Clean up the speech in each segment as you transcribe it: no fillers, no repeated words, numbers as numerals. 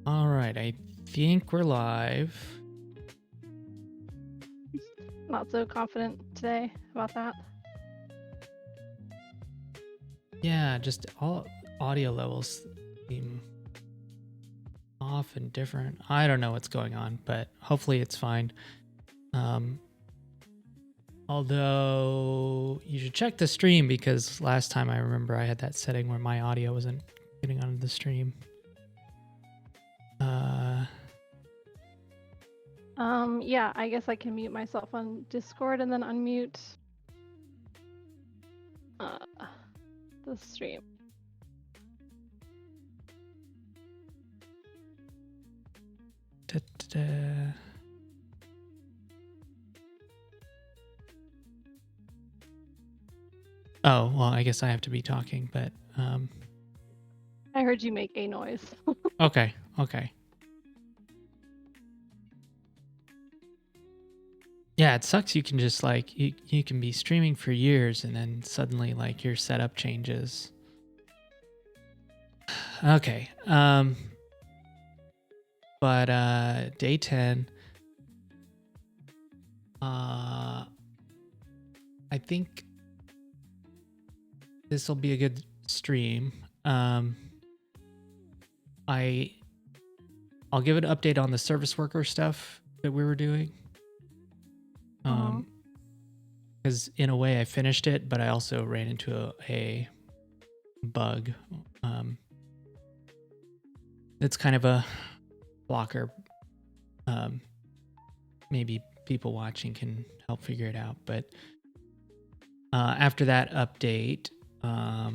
All right, I think we're live. Not so confident today about that. Yeah, just all audio levels seem off and different. I don't know what's going on, but hopefully it's fine. Although you should check the stream because last time I remember I had that setting where my audio wasn't getting onto the stream. Yeah, I guess I can mute myself on Discord and then unmute the stream. Da-da-da. Oh, well, I guess I have to be talking, but I heard you make a noise. okay. Yeah, it sucks. You can just like you can be streaming for years and then suddenly like your setup changes. Okay. But day 10. I think this will be a good stream. I'll give an update on the service worker stuff that we were doing. Because in a way I finished it, but I also ran into a bug. It's kind of a blocker. Maybe people watching can help figure it out. But after that update, I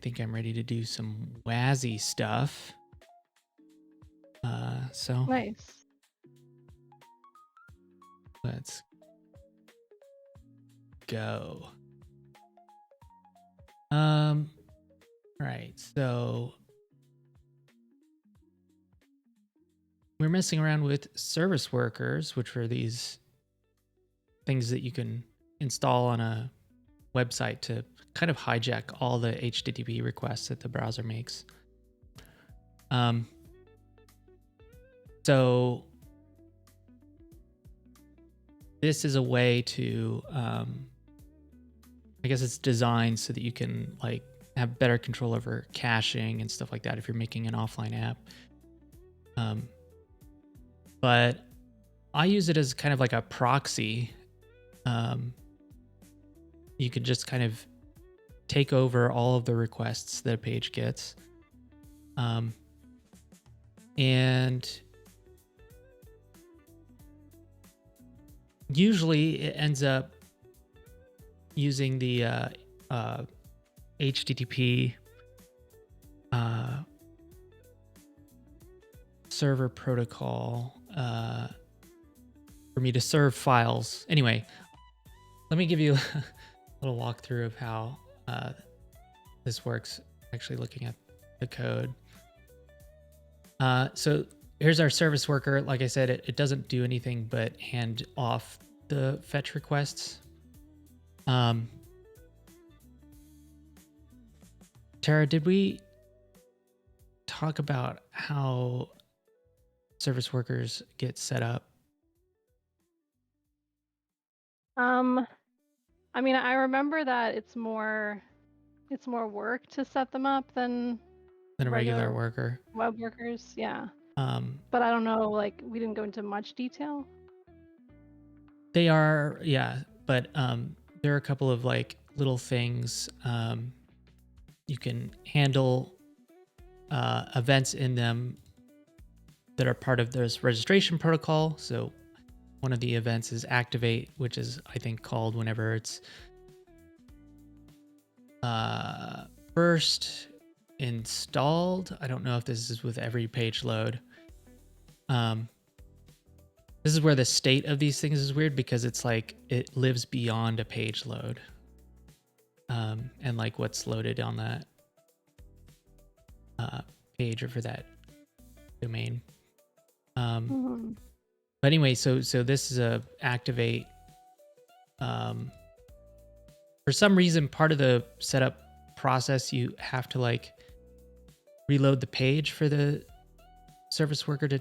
think I'm ready to do some WASI stuff. So Nice. Let's go. Right, so we're messing around with service workers, which are these things that you can install on a website to kind of hijack all the HTTP requests that the browser makes. So this is a way to, I guess it's designed so that you can like have better control over caching and stuff like that if you're making an offline app. But I use it as kind of like a proxy. You could just kind of take over all of the requests that a page gets. And usually it ends up using the HTTP server protocol for me to serve files. Anyway, let me give you a little walkthrough of how this works, actually looking at the code. So here's our service worker. Like I said, it doesn't do anything but hand off the fetch requests. Tara, did we talk about how service workers get set up? I mean, I remember that it's more work to set them up than A regular worker. web workers, yeah. But I don't know, like we didn't go into much detail. They are, yeah, but there are a couple of like little things. You can handle events in them that are part of this registration protocol. So one of the events is activate, which is I think called whenever it's first installed. I don't know if this is with every page load. This is where the state of these things is weird because it's like it lives beyond a page load. And like what's loaded on that page or for that domain. But anyway, so this is a activate. For some reason, part of the setup process, you have to like reload the page for the service worker to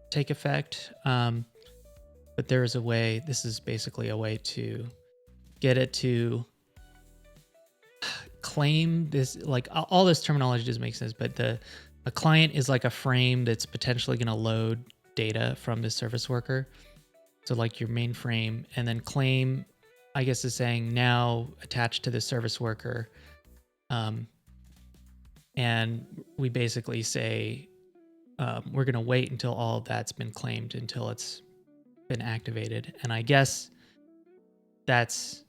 take effect. But there is a way, this is basically a way to get it to claim this, like all this terminology doesn't make sense, but a client is like a frame that's potentially going to load data from the service worker. So like your main frame, and then claim, I guess, is saying now attached to the service worker. And we basically say, we're going to wait until all of that's been claimed, until it's been activated. And I guess that's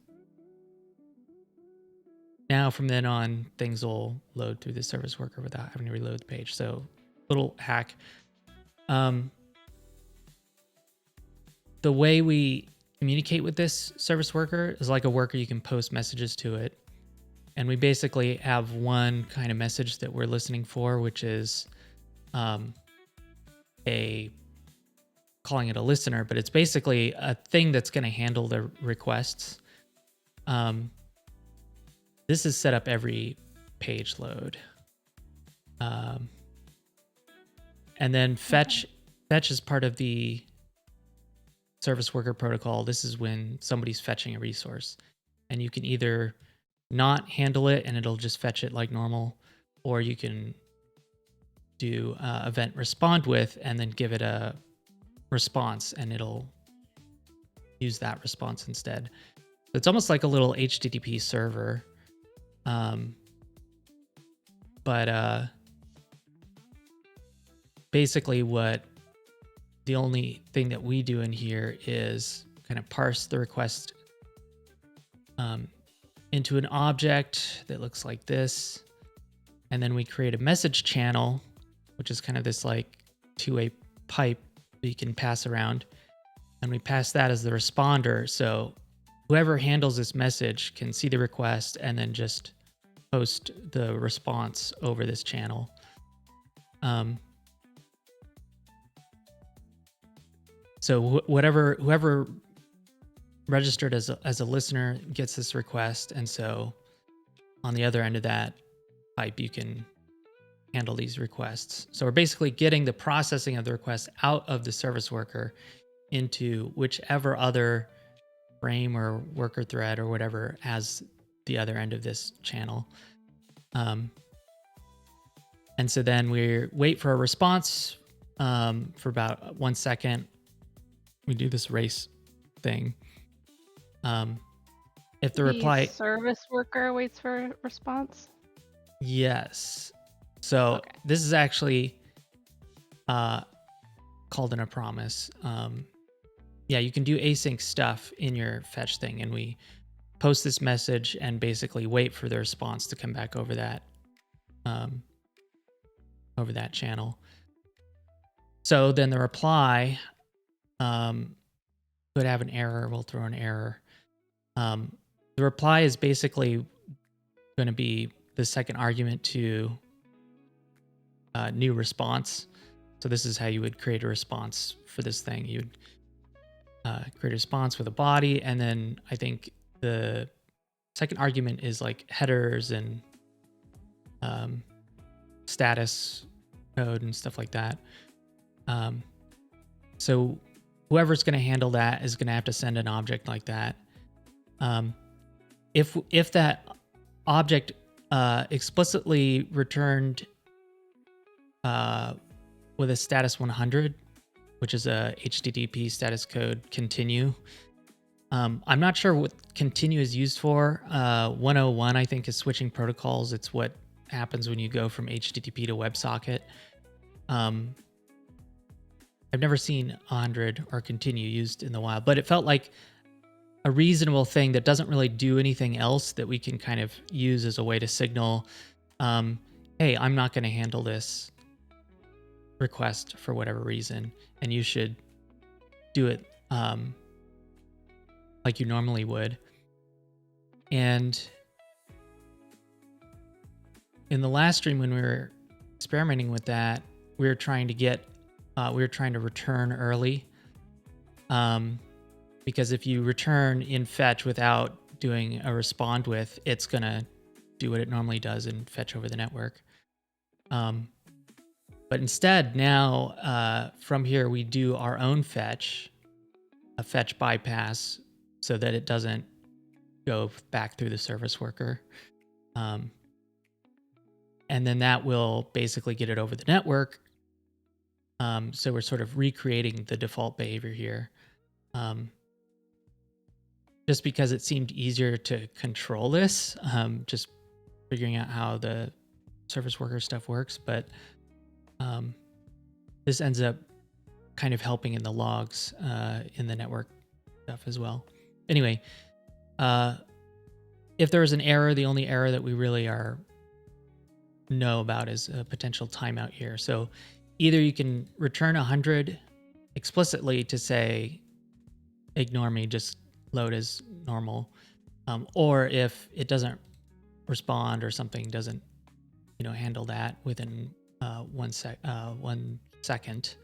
now from then on, things will load through the service worker without having to reload the page. So little hack. The way we communicate with this service worker is like a worker. You can post messages to it. And we basically have one kind of message that we're listening for, which is calling it a listener, but it's basically a thing that's going to handle the requests. This is set up every page load. And then fetch is part of the service worker protocol. This is when somebody's fetching a resource, and you can either not handle it and it'll just fetch it like normal, or you can do event respond with and then give it a response and it'll use that response instead. So it's almost like a little HTTP server. But basically the only thing that we do in here is kind of parse the request into an object that looks like this. And then we create a message channel, which is kind of this like two-way pipe that you can pass around. And we pass that as the responder. So whoever handles this message can see the request and then just post the response over this channel. So whoever registered as a listener gets this request, and so on the other end of that pipe, you can handle these requests. So we're basically getting the processing of the request out of the service worker into whichever other frame or worker thread or whatever has the other end of this channel. And so then we wait for a response for about 1 second. We do this race thing. If the reply service worker waits for a response. Yes. So Okay. This is actually called in a promise. Yeah, you can do async stuff in your fetch thing, and we post this message and basically wait for the response to come back over that channel. So then the reply could have an error. We'll throw an error. The reply is basically going to be the second argument to new response. So this is how you would create a response for this thing. You'd create a response with a body, and then I think the second argument is like headers and status code and stuff like that. So whoever's going to handle that is going to have to send an object like that. If that object explicitly returned with a status 100, which is a HTTP status code continue. I'm not sure what continue is used for. 101, I think, is switching protocols. It's what happens when you go from HTTP to WebSocket. I've never seen 100 or continue used in the wild, but it felt like a reasonable thing that doesn't really do anything else that we can kind of use as a way to signal, hey, I'm not going to handle this request for whatever reason, and you should do it like you normally would. And in the last stream, when we were experimenting with that, we were trying to return early, because if you return in fetch without doing a respond with, it's gonna do what it normally does and fetch over the network. Um, but instead now, from here, we do our own fetch, a fetch bypass, so that it doesn't go back through the service worker. Um, and then that will basically get it over the network. So we're sort of recreating the default behavior here. Just because it seemed easier to control this, just figuring out how the service worker stuff works. But this ends up kind of helping in the logs in the network stuff as well. Anyway, if there is an error, the only error that we really know about is a potential timeout here. So either you can return 100 explicitly to say, ignore me, just load as normal. Or if it doesn't respond or something doesn't, handle that within 1 second,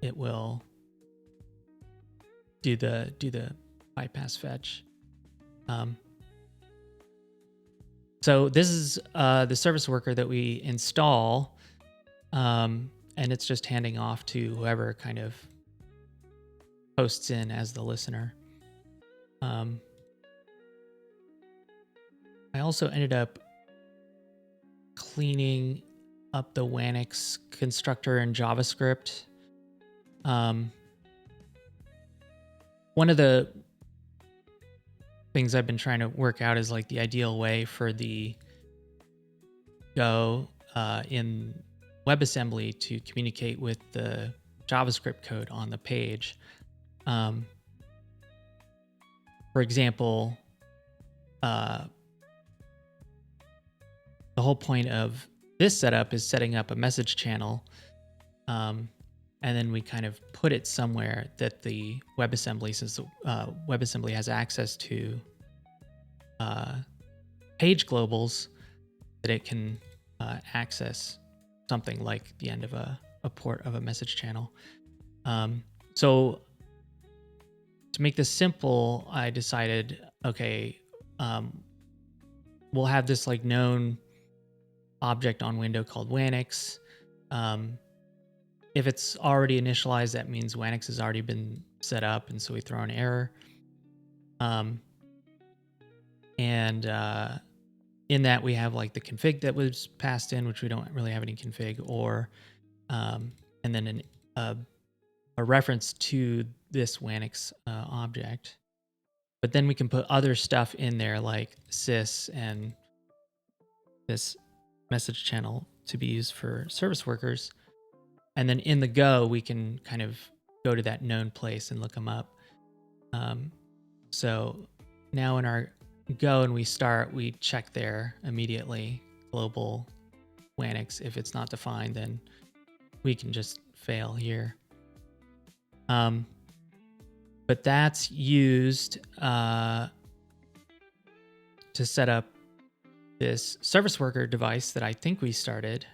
it will do the bypass fetch. So this is the service worker that we install, and it's just handing off to whoever kind of posts in as the listener. I also ended up cleaning up the Wanix constructor in JavaScript. One of the things I've been trying to work out is like the ideal way for the Go in WebAssembly to communicate with the JavaScript code on the page. For example, the whole point of this setup is setting up a message channel, and then we kind of put it somewhere that the WebAssembly, since WebAssembly has access to page globals, that it can access something like the end of a port of a message channel. So to make this simple, I decided, okay, we'll have this like known object on window called Wanix. If it's already initialized, that means Wanix has already been set up, and so we throw an error. And in that we have like the config that was passed in, which we don't really have any config, or and then a reference to this Wanix object. But then we can put other stuff in there like sys and this message channel to be used for service workers. And then in the Go, we can kind of go to that known place and look them up. So now in our Go and we start, we check there immediately, global Wanix. If it's not defined, then we can just fail here. But that's used to set up this service worker device that I think we started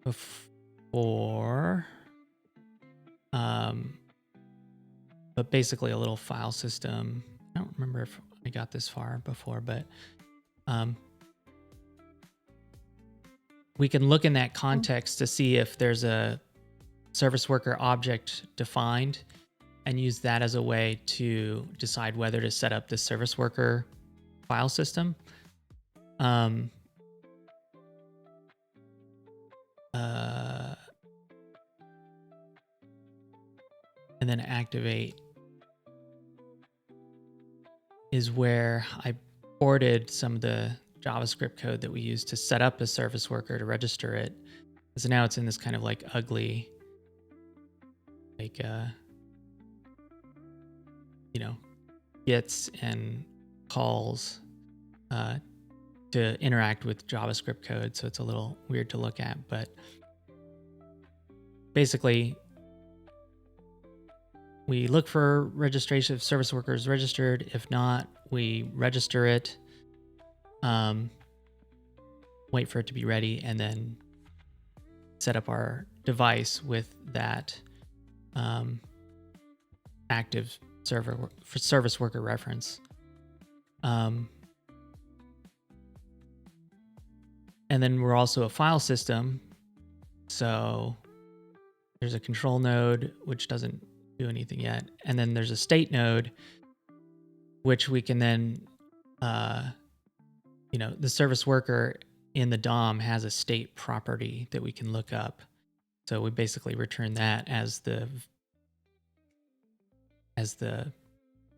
before. But basically a little file system. I don't remember if I got this far before, but we can look in that context to see if there's a service worker object defined and use that as a way to decide whether to set up the service worker file system. And then activate is where I ported some of the JavaScript code that we use to set up a service worker to register it. So now it's in this kind of like ugly, like, gets and calls to interact with JavaScript code. So it's a little weird to look at, but basically we look for registration if service worker is registered. If not, we register it, wait for it to be ready, and then set up our device with that active service worker reference. And then we're also a file system. So there's a control node, which doesn't do anything yet. And then there's a state node, which we can then, the service worker in the DOM has a state property that we can look up. So we basically return that as the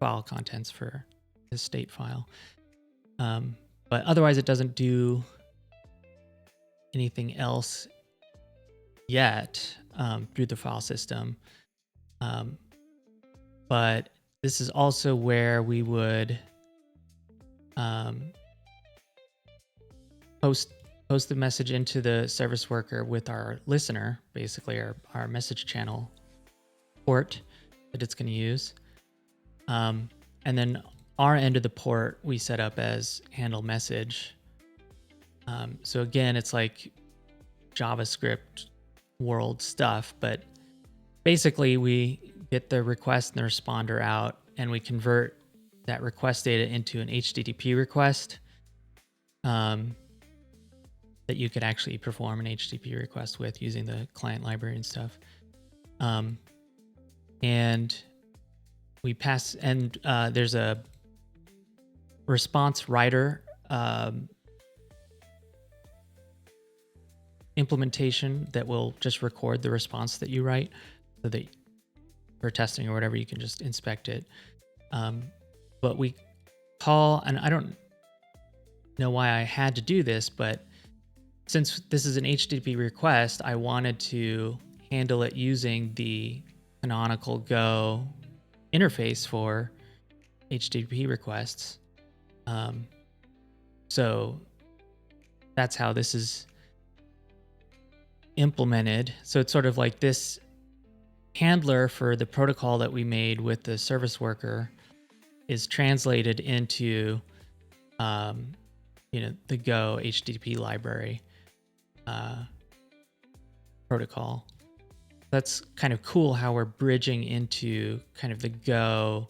file contents for the state file. But otherwise, it doesn't do anything else yet through the file system. But this is also where we would post the message into the service worker with our listener, basically our message channel port that it's going to use. And then our end of the port we set up as handle message. So again, it's like JavaScript world stuff, but basically we get the request and the responder out, and we convert that request data into an HTTP request that you could actually perform an HTTP request with using the client library and stuff. And we pass, and there's a response writer implementation that will just record the response that you write, so that for testing or whatever, you can just inspect it. But we call, and I don't know why I had to do this, but since this is an HTTP request, I wanted to handle it using the canonical Go interface for HTTP requests. So that's how this is implemented. So it's sort of like this handler for the protocol that we made with the service worker is translated into the Go HTTP library protocol. That's kind of cool how we're bridging into kind of the Go,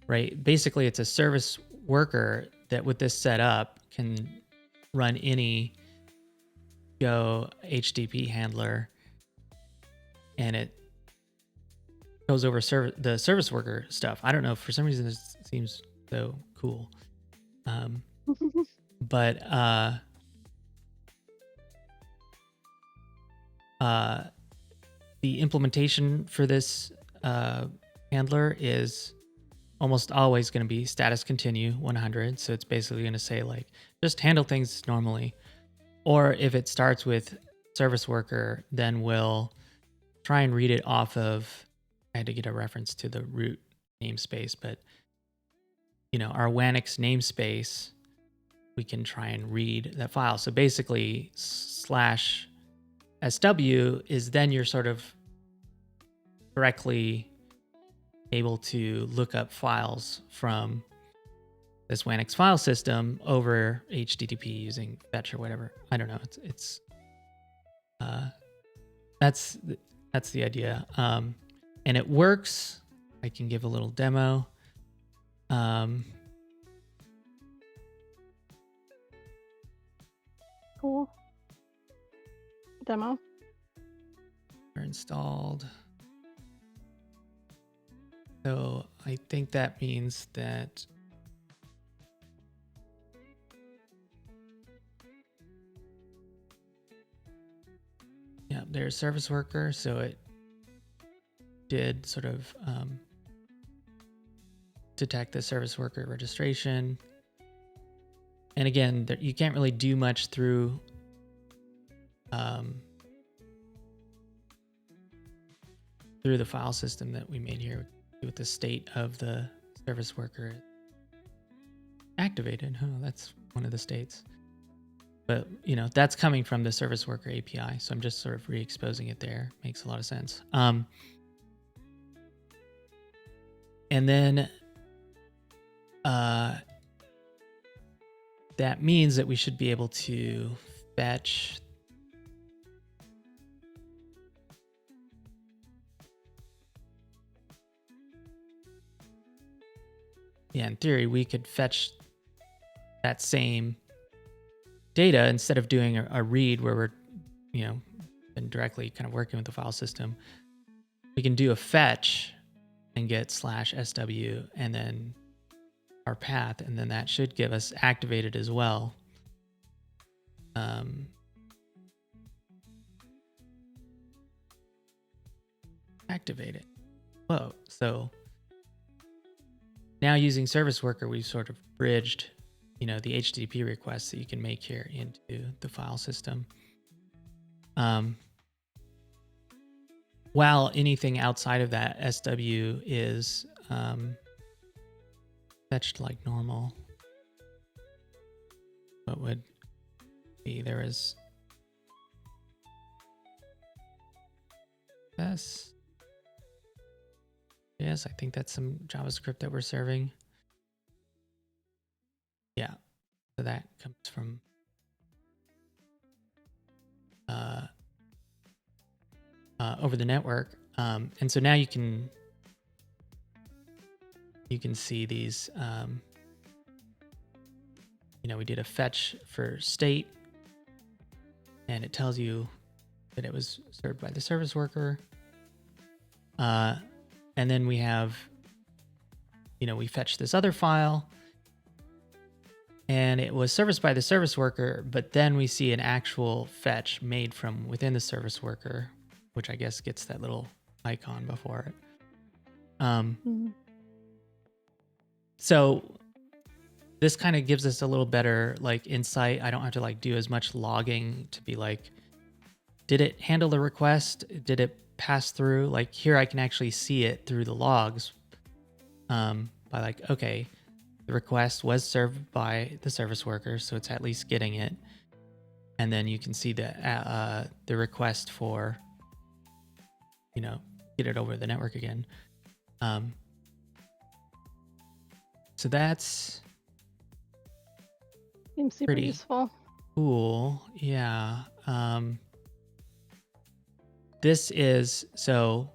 right? Basically, it's a service worker that with this set up can run any Go HTTP handler, and it goes over the service worker stuff. I don't know, for some reason this seems so cool. But the implementation for this handler is almost always going to be status continue 100. So it's basically going to say like, just handle things normally. Or if it starts with service worker, then we'll try and read it off of, I had to get a reference to the root namespace, but our Wanix namespace, we can try and read that file. So basically /SW is then you're sort of directly able to look up files from this Wanix file system over HTTP using fetch or whatever. I don't know. It's that's the idea. And it works. I can give a little demo. Cool. Demo. Are installed. So I think that means that there's service worker. So it did sort of detect the service worker registration. And again, you can't really do much through the file system that we made here with the state of the service worker activated. Oh, that's one of the states. But, that's coming from the service worker API. So I'm just sort of re-exposing it there. Makes a lot of sense. And then that means that we should be able to fetch in theory, we could fetch that same data, instead of doing a read where we're, and directly kind of working with the file system, we can do a fetch and get /sw and then our path, and then that should give us activated as well. Activate it. Whoa. So now using service worker, we've sort of bridged, the HTTP requests that you can make here into the file system. While anything outside of that SW is fetched like normal, what would be there is this. Yes, I think that's some JavaScript that we're serving. Yeah, so that comes from over the network, and so now you can see these. We did a fetch for state, and it tells you that it was served by the service worker. And then we have, we fetched this other file, and it was serviced by the service worker, but then we see an actual fetch made from within the service worker, which I guess gets that little icon before it. So this kind of gives us a little better insight. I don't have to do as much logging to be did it handle the request? Did it pass through? Here I can actually see it through the logs by okay, the request was served by the service worker, so it's at least getting it. And then you can see the request for, get it over the network again. So that's seems super pretty useful. Cool. Yeah. This is so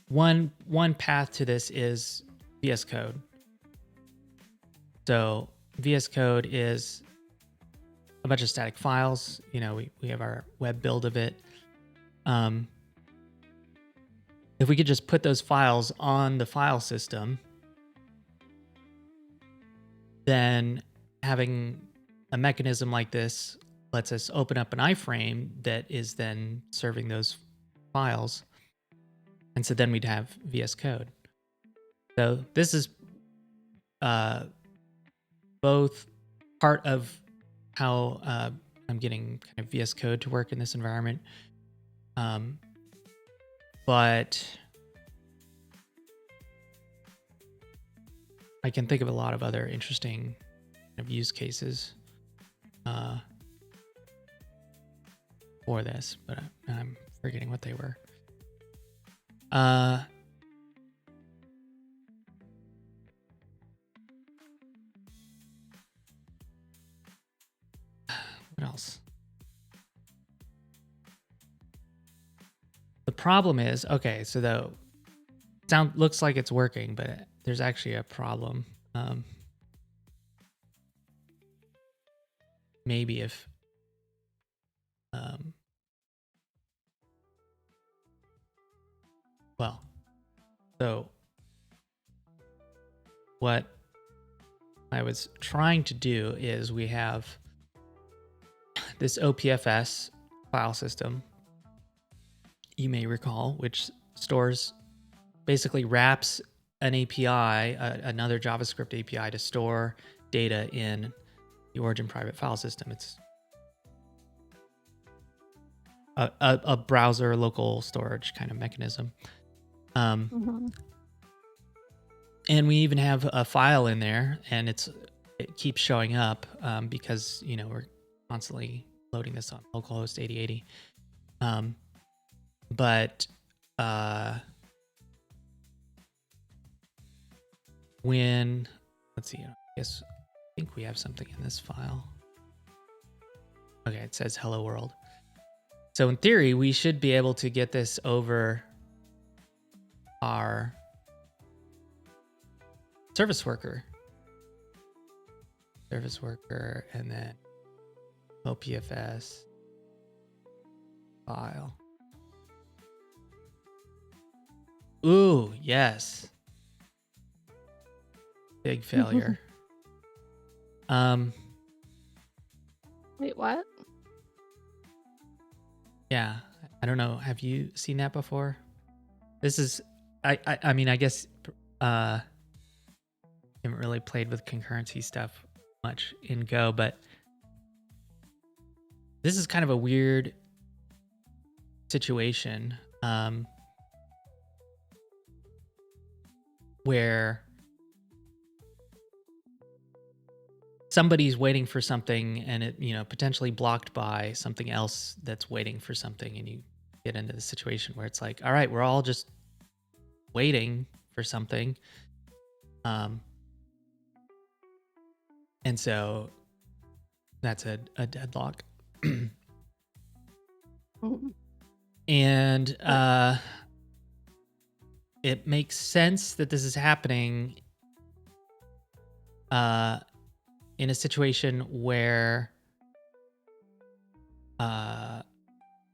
one path to this is VS Code. So VS Code is a bunch of static files. We have our web build of it. If we could just put those files on the file system, then having a mechanism like this lets us open up an iframe that is then serving those files. And so then we'd have VS Code. So this is both part of how I'm getting kind of VS Code to work in this environment. But I can think of a lot of other interesting kind of use cases for this, but I'm forgetting what they were. What else? The problem is, okay, so the sound looks like it's working, but there's actually a problem. Maybe if well, so what I was trying to do is we have this OPFS file system, you may recall, which basically wraps an API, another JavaScript API, to store data in the origin private file system. It's a browser local storage kind of mechanism. And we even have a file in there, and it keeps showing up because we're constantly loading this on localhost 8080. But when, let's see, I think we have something in this file. Okay, it says hello world. So in theory, we should be able to get this over our service worker. service worker, and then OPFS file. Ooh, yes. Big failure. Wait, what? Yeah, I don't know. Have you seen that before? This is, I mean, I guess, haven't really played with concurrency stuff much in Go, but this is kind of a weird situation, where somebody's waiting for something and it, potentially blocked by something else that's waiting for something, and you get into the situation where it's like, all right, we're all just waiting for something. And so that's a deadlock. And it makes sense that this is happening in a situation where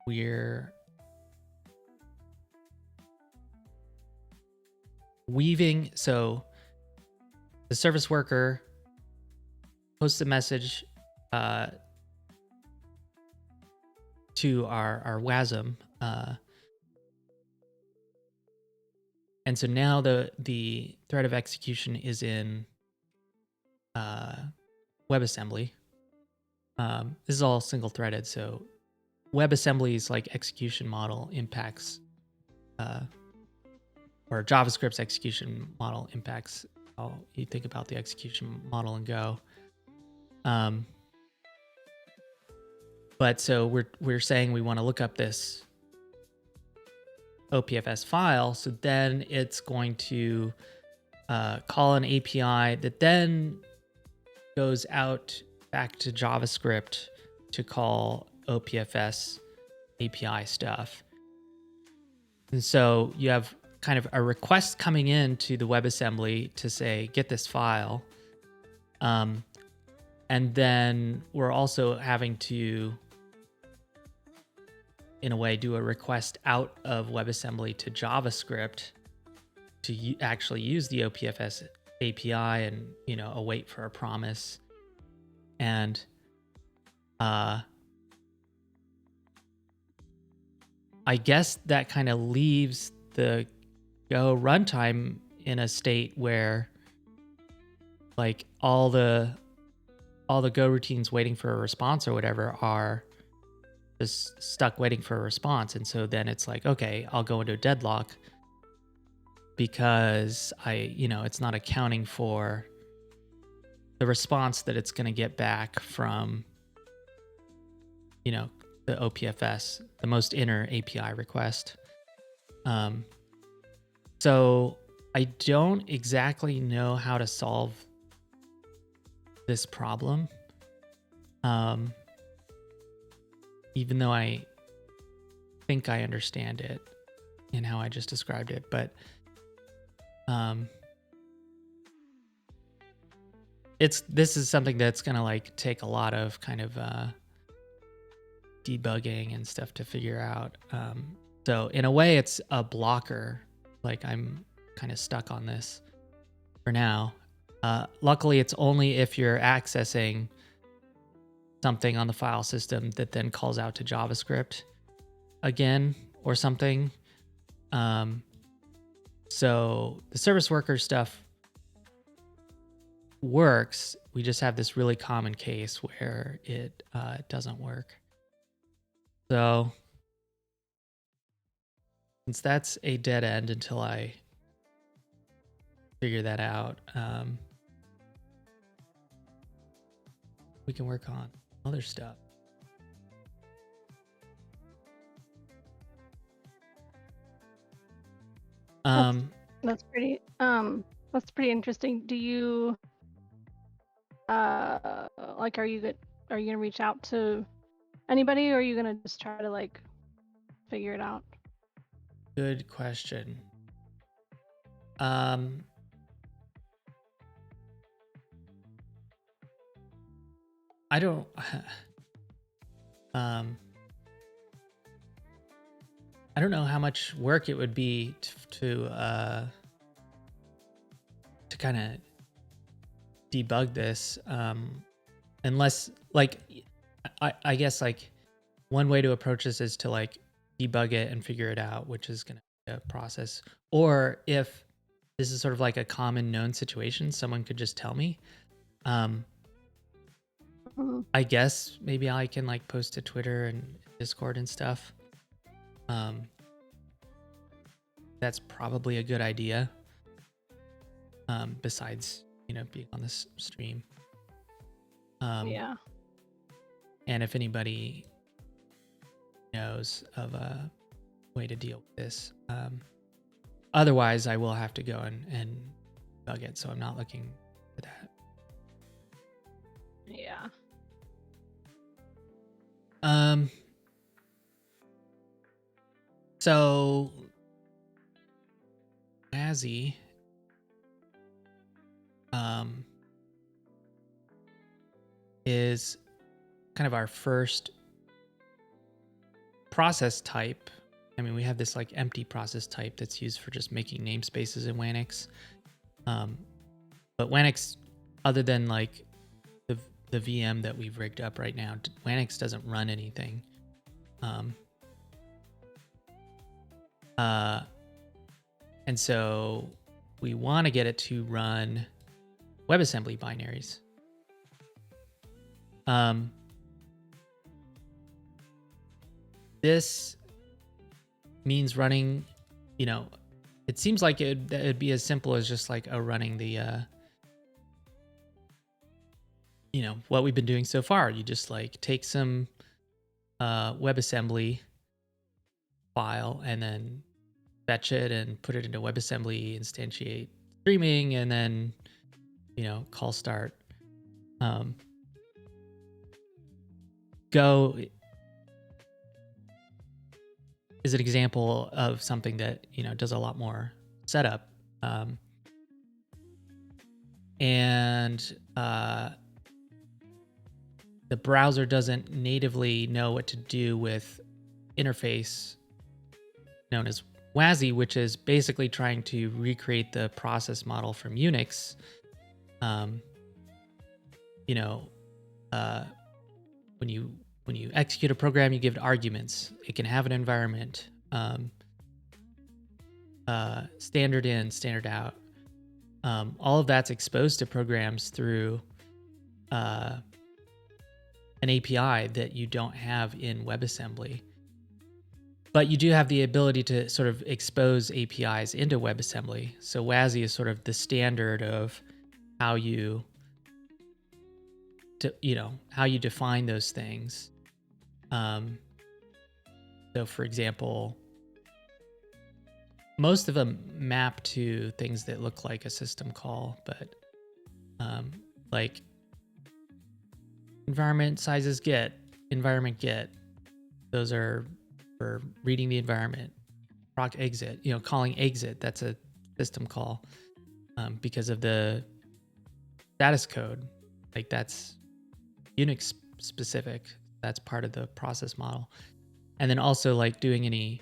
we're weaving. So the service worker posts a message to our WASM, and so now the thread of execution is in WebAssembly. This is all single threaded, so WebAssembly's like execution model impacts, or JavaScript's execution model impacts how you think about the execution model in Go. But so we're saying we want to look up this OPFS file, so then it's going to call an API that then goes out back to JavaScript to call OPFS API stuff. And so you have kind of a request coming in to the WebAssembly to say, get this file. And then we're also having to, in a way, do a request out of WebAssembly to JavaScript to actually use the OPFS API and, await for a promise. And I guess that kind of leaves the Go runtime in a state where like all the Go routines waiting for a response or whatever are just stuck waiting for a response. And so then it's like, okay, I'll go into a deadlock because it's not accounting for the response that it's going to get back from, the OPFS, the most inner API request. So I don't exactly know how to solve this problem. Even though I think I understand it in how I just described it, but this is something that's gonna like take a lot of kind of debugging and stuff to figure out. So in a way, it's a blocker. Like I'm kind of stuck on this for now. Luckily, it's only if you're accessing something on the file system that then calls out to JavaScript again or something. So the service worker stuff works. We just have this really common case where it doesn't work. So since that's a dead end until I figure that out, we can work on other stuff. That's pretty interesting. Do you like are you gonna reach out to anybody, or are you gonna just try to like figure it out? Good question. I don't. Um, I don't know how much work it would be to kind of debug this, unless like I guess like one way to approach this is to like debug it and figure it out, which is going to be a process. Or if this is sort of like a common known situation, someone could just tell me. Um, Mhm. I guess maybe I can like post to Twitter and Discord and stuff. Um, that's probably a good idea. Besides, being on this stream. Yeah. And if anybody knows of a way to deal with this, otherwise I will have to go and bug it. So I'm not looking for that. Yeah. So Azzy, is kind of our first process type. I mean, we have this like empty process type that's used for just making namespaces in Wanix. But Wanix, other than like the VM that we've rigged up right now, Wanix doesn't run anything. And so we want to get it to run WebAssembly binaries. This means running, it seems like it'd be as simple as just like running the, what we've been doing so far. You just like take some WebAssembly file and then fetch it and put it into WebAssembly, instantiate streaming, and then, call start. Go is an example of something that, does a lot more setup. And the browser doesn't natively know what to do with interface known as WASI, which is basically trying to recreate the process model from Unix. When you execute a program, you give it arguments. It can have an environment, standard in, standard out. All of that's exposed to programs through an API that you don't have in WebAssembly. But you do have the ability to sort of expose APIs into WebAssembly. So WASI is sort of the standard of how you define those things. So for example, most of them map to things that look like a system call, but like environment sizes get, environment get, those are for reading the environment. Proc exit, calling exit, that's a system call because of the status code. Like that's Unix specific. That's part of the process model. And then also like doing any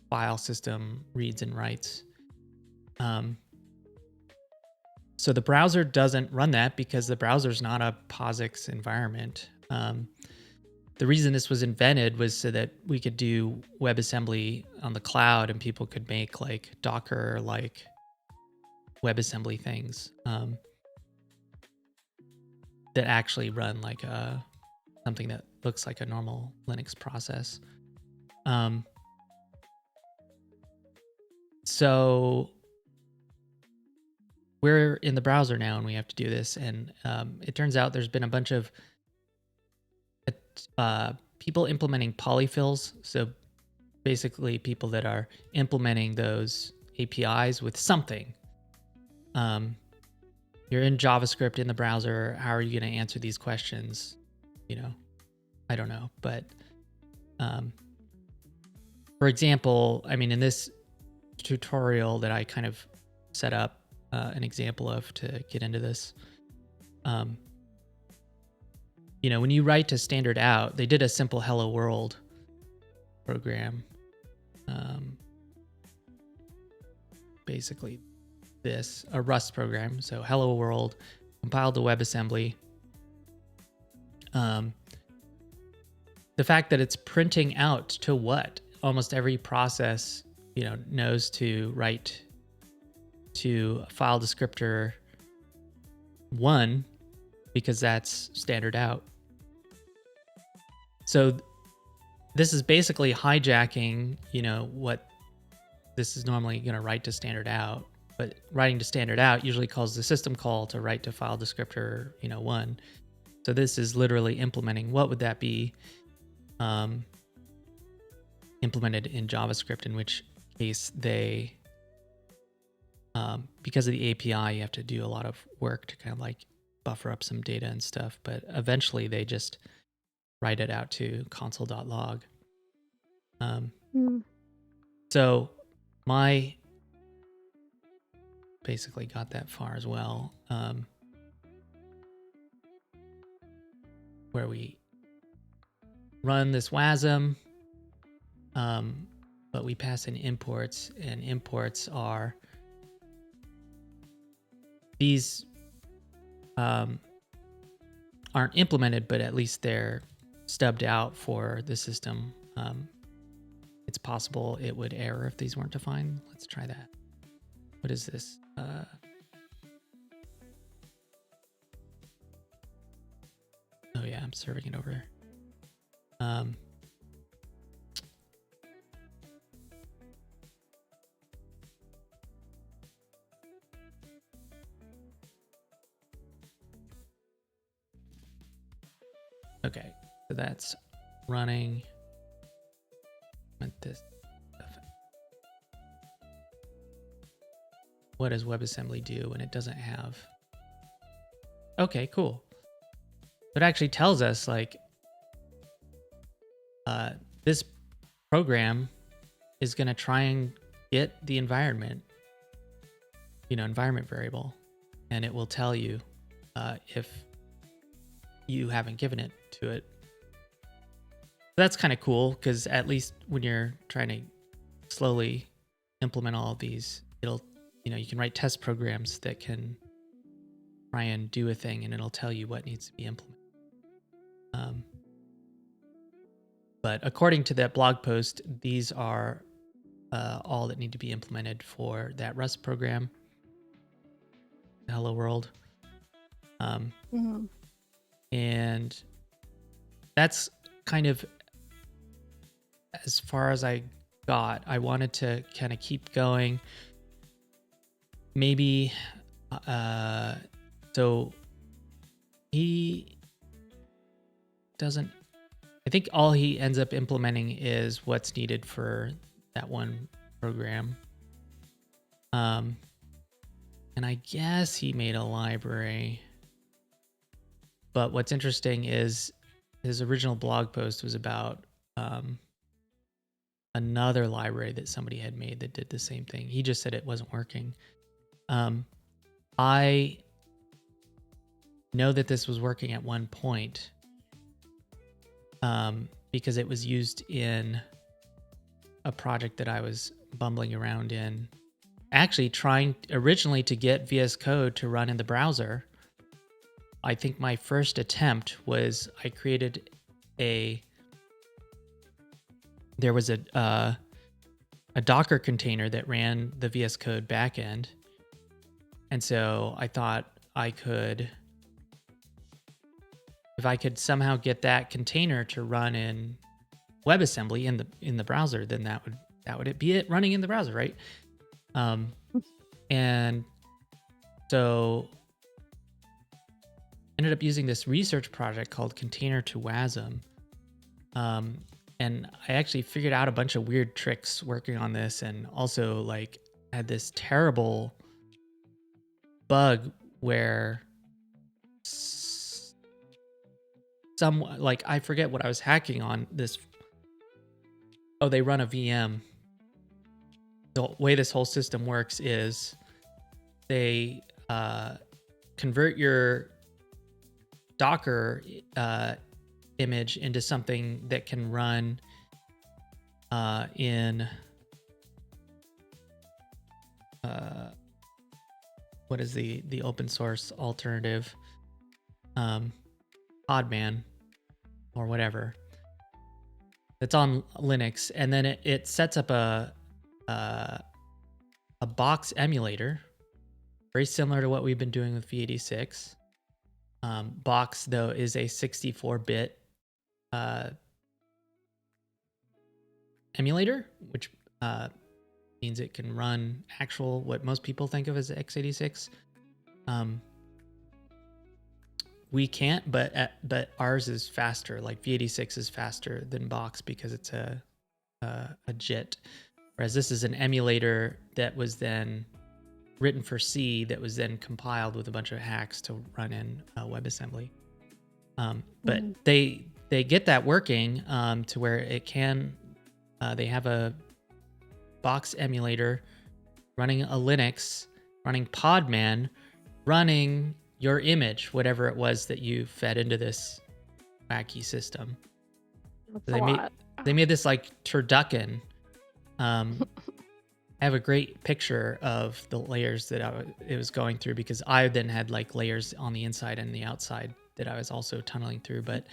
file system reads and writes. So the browser doesn't run that because the browser's not a POSIX environment. The reason this was invented was so that we could do WebAssembly on the cloud and people could make like Docker like WebAssembly things that actually run like something that looks like a normal Linux process. So we're in the browser now and we have to do this. And it turns out there's been a bunch of people implementing polyfills. So basically people that are implementing those APIs with something. You're in JavaScript in the browser. How are you going to answer these questions? I don't know. But for example, I mean, in this tutorial that I kind of set up an example of to get into this, when you write to standard out, they did a simple hello world program. Basically a Rust program. So hello world, compiled to WebAssembly. The fact that it's printing out to what almost every process, knows to write to file descriptor 1 because that's standard out. So this is basically hijacking, what this is normally going to write to standard out, but writing to standard out usually calls the system call to write to file descriptor, 1. So this is literally implementing, what would that be? Implemented in JavaScript, in which case they, because of the API, you have to do a lot of work to kind of like buffer up some data and stuff, but eventually they just write it out to console.log. So my basically got that far as well, where we run this WASM, but we pass in imports, and imports are these aren't implemented, but at least they're stubbed out for the system. It's possible it would error if these weren't defined. Let's try that. What is this? Oh yeah, I'm serving it over. Okay, so that's running. This stuff. What does WebAssembly do when it doesn't have? Okay, cool. It actually tells us like this program is going to try and get the environment, environment variable, and it will tell you if you haven't given it to it. That's kind of cool, because at least when you're trying to slowly implement all of these, it'll, you can write test programs that can try and do a thing, and it'll tell you what needs to be implemented. But according to that blog post, these are all that need to be implemented for that Rust program, Hello World. And that's kind of as far as I got. I wanted to kind of keep going. Maybe, so he doesn't, I think all he ends up implementing is what's needed for that one program. And I guess he made a library. But what's interesting is his original blog post was about another library that somebody had made that did the same thing. He just said it wasn't working. I know that this was working at one point, because it was used in a project that I was bumbling around in, actually trying originally to get VS Code to run in the browser. I think my first attempt was I created there was a Docker container that ran the VS Code backend. And so I thought if I could somehow get that container to run in WebAssembly in the browser, then that would be it running in the browser, right? And so ended up using this research project called Container to WASM. And I actually figured out a bunch of weird tricks working on this, and also like had this terrible bug where I forget what I was hacking on this. Oh, they run a VM. The way this whole system works is they convert your Docker image into something that can run in what is the open source alternative, Podman or whatever. It's on Linux, and then it sets up a box emulator, very similar to what we've been doing with v86. Box though is a 64-bit emulator, which means it can run actual what most people think of as x86. We can't, but ours is faster. Like v86 is faster than Box because it's a JIT, whereas this is an emulator that was then written for C that was then compiled with a bunch of hacks to run in WebAssembly. But they get that working to where it can. They have a Box emulator running a Linux, running Podman, running your image, whatever it was that you fed into this wacky system. So they made this like turducken. I have a great picture of the layers that it was going through, because I then had like layers on the inside and the outside that I was also tunneling through. But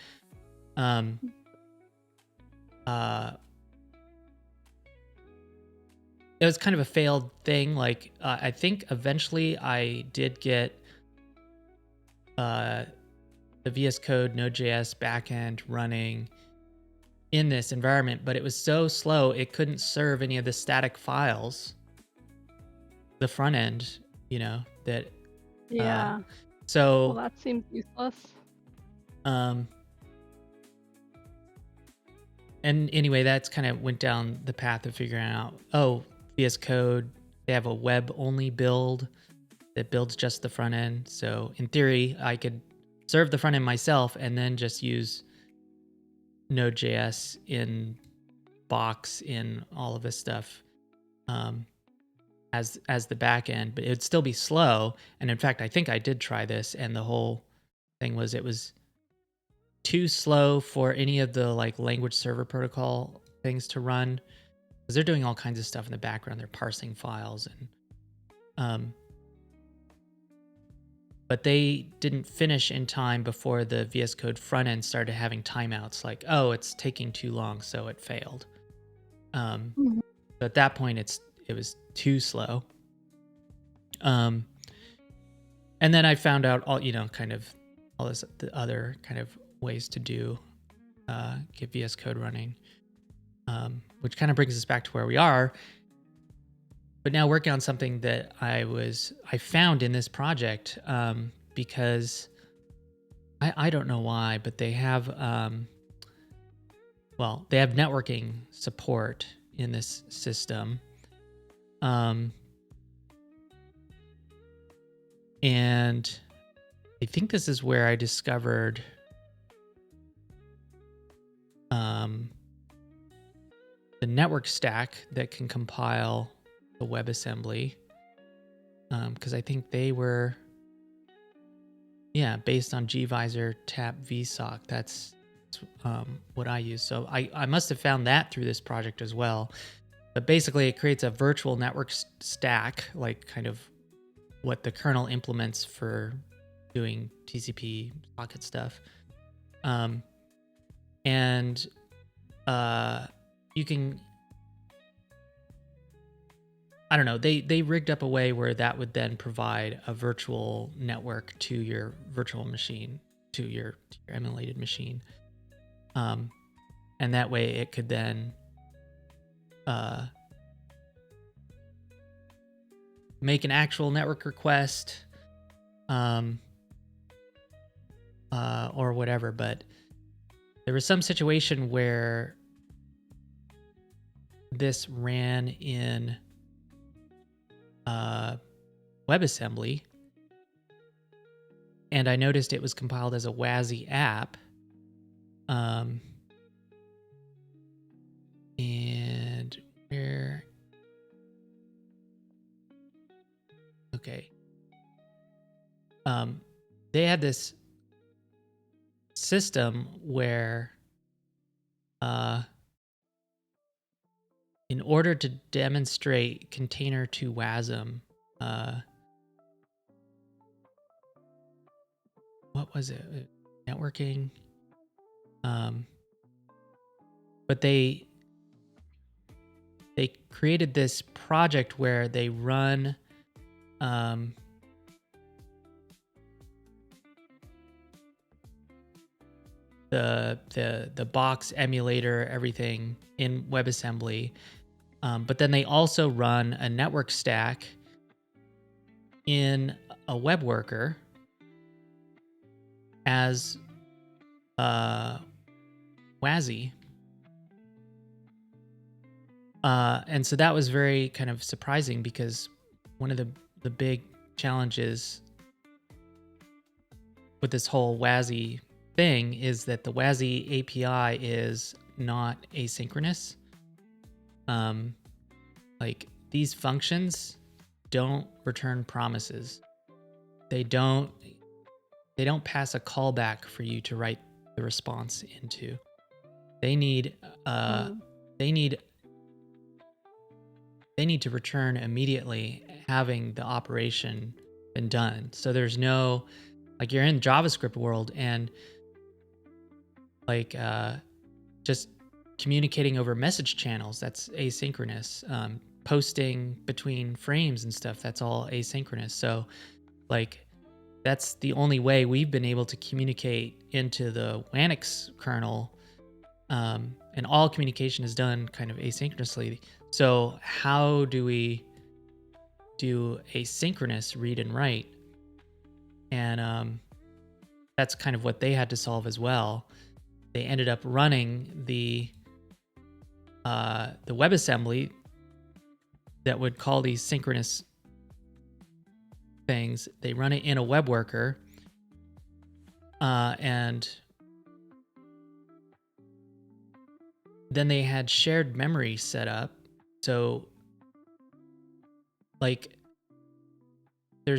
it was kind of a failed thing. Like I think eventually I did get the VS Code Node.js backend running in this environment, but it was so slow it couldn't serve any of the static files. The front end, that so well, that seems useless. And anyway, that's kind of went down the path of figuring out, VS Code, they have a web only build that builds just the front end. So in theory, I could serve the front end myself and then just use Node.js in Box in all of this stuff as the back end, but it would still be slow. And in fact, I think I did try this, and the whole thing was it was too slow for any of the like language server protocol things to run, because they're doing all kinds of stuff in the background. They're parsing files and but they didn't finish in time before the VS Code front end started having timeouts, like, it's taking too long, so it failed. So at that point, it was too slow. And then I found out all kind of all this the other kind of ways to do get VS Code running, which kind of brings us back to where we are. But now working on something that I found in this project, because I don't know why, but they have they have networking support in this system, and I think this is where I discovered the network stack that can compile the WebAssembly, because I think they were based on gvisor tap vsock. That's what I use. So I must have found that through this project as well. But basically it creates a virtual network stack, like kind of what the kernel implements for doing TCP socket stuff. And you can, I don't know, they rigged up a way where that would then provide a virtual network to your virtual machine, to your emulated machine. And that way it could then make an actual network request or whatever. But there was some situation where this ran in WebAssembly, and I noticed it was compiled as a WASI app. And where? Okay. They had this system where in order to demonstrate container to WASM, what was it? Networking. But they created this project where they run the box emulator, everything in WebAssembly. But then they also run a network stack in a web worker as WASI. And so that was very kind of surprising because one of the big challenges with this whole WASI thing is that the WASI API is not asynchronous. Like these functions don't return promises. They don't pass a callback for you to write the response into. They need they need to return immediately having the operation been done. So there's no, like, you're in JavaScript world and like just communicating over message channels, that's asynchronous. Posting between frames and stuff, that's all asynchronous. So like that's the only way we've been able to communicate into the Wanix kernel. And all communication is done kind of asynchronously. So how do we do asynchronous read and write? And that's kind of what they had to solve as well. They ended up running the WebAssembly that would call these synchronous things. They run it in a web worker, and then they had shared memory set up. So like there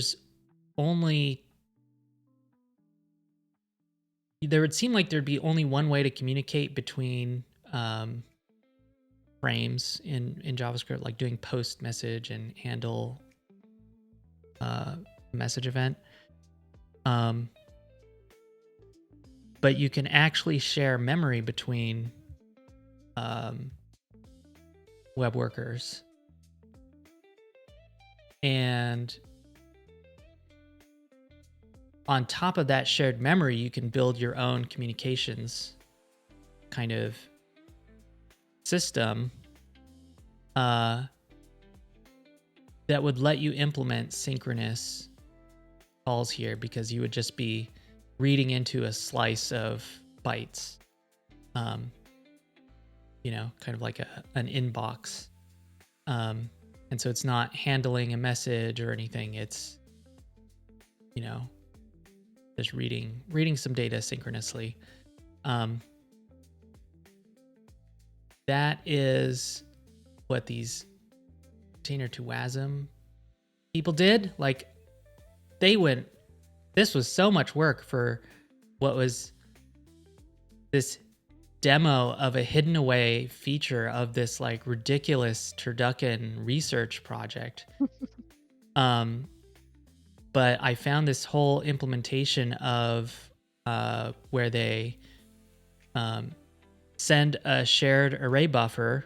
would seem like there'd be only one way to communicate between frames in JavaScript, like doing post message and handle message event. But you can actually share memory between web workers. And on top of that shared memory, you can build your own communications kind of system that would let you implement synchronous calls here, because you would just be reading into a slice of bytes, kind of like an inbox. And so it's not handling a message or anything. It's, just reading some data synchronously. That is what these container to WASM people did. Like this was so much work for what was this demo of a hidden away feature of this like ridiculous turducken research project. But I found this whole implementation of where they send a shared array buffer,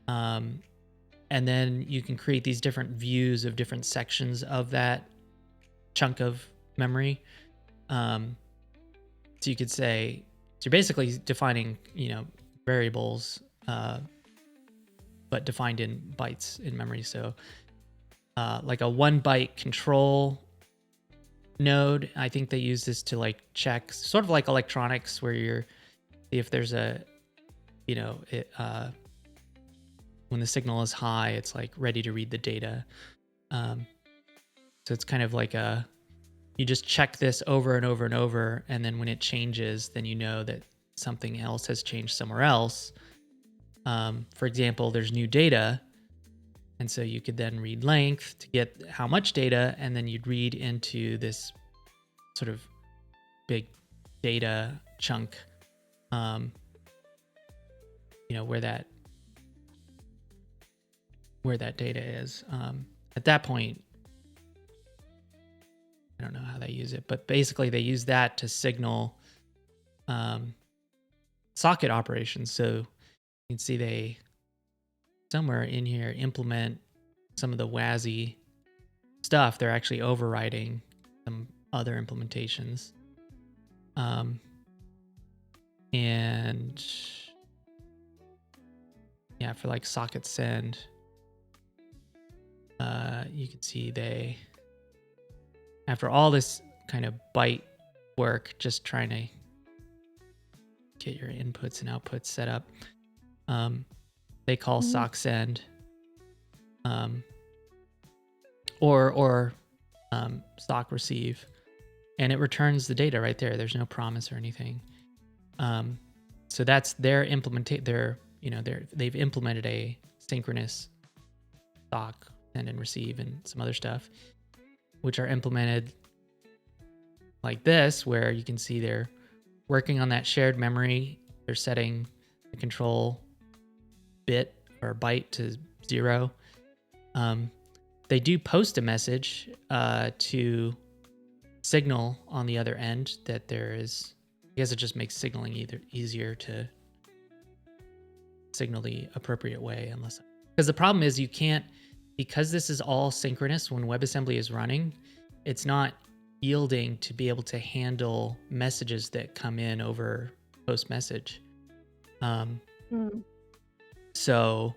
and then you can create these different views of different sections of that chunk of memory. So you could say, so you're basically defining, variables, but defined in bytes in memory. So like a 1 byte control node, I think they use this to like check, sort of like electronics, where if there's a, when the signal is high, it's like ready to read the data. So it's kind of like you just check this over and over and over, and then when it changes, then you know that something else has changed somewhere else. For example, there's new data, and so you could then read length to get how much data, and then you'd read into this sort of big data chunk, um, where that data is. At that point, I don't know how they use it, but basically they use that to signal socket operations. So you can see they somewhere in here implement some of the WASI stuff. They're actually overriding some other implementations. And yeah, for like socket send, you can see they, after all this kind of byte work, just trying to get your inputs and outputs set up, they call sock send, or sock receive, and it returns the data right there. There's no promise or anything. So that's their they've implemented a synchronous sock send and receive and some other stuff, which are implemented like this, where you can see they're working on that shared memory. They're setting the control bit or byte to 0. They do post a message to signal on the other end that there is, I guess it just makes signaling easier to signal the appropriate way, because the problem is you can't, because this is all synchronous when WebAssembly is running, it's not yielding to be able to handle messages that come in over post message. So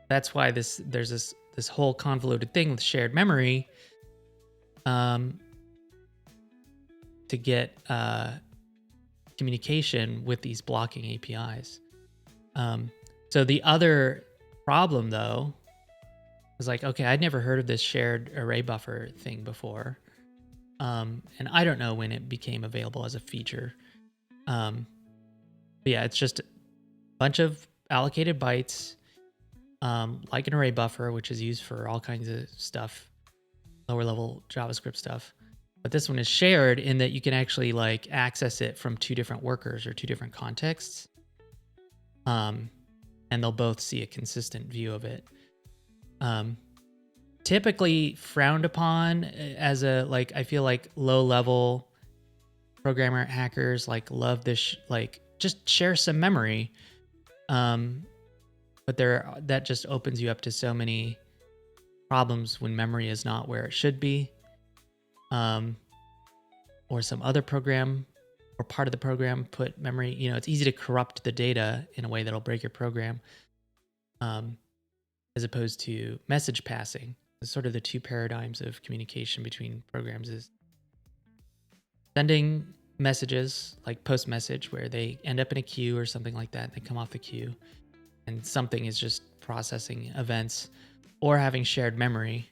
that's why there's this whole convoluted thing with shared memory, to get communication with these blocking APIs. So the other problem, though, was like, okay, I'd never heard of this shared array buffer thing before. And I don't know when it became available as a feature. But yeah, it's just a bunch of allocated bytes, like an array buffer, which is used for all kinds of stuff, lower level JavaScript stuff. But this one is shared in that you can actually like access it from 2 different workers or 2 different contexts. And they'll both see a consistent view of it. Typically frowned upon as a, like, I feel like low level programmer hackers like love this, like just share some memory. But that just opens you up to so many problems when memory is not where it should be. Or some other program or part of the program put memory, it's easy to corrupt the data in a way that'll break your program. As opposed to message passing. It's sort of the 2 paradigms of communication between programs is sending messages like post message where they end up in a queue or something like that. And they come off the queue and something is just processing events, or having shared memory.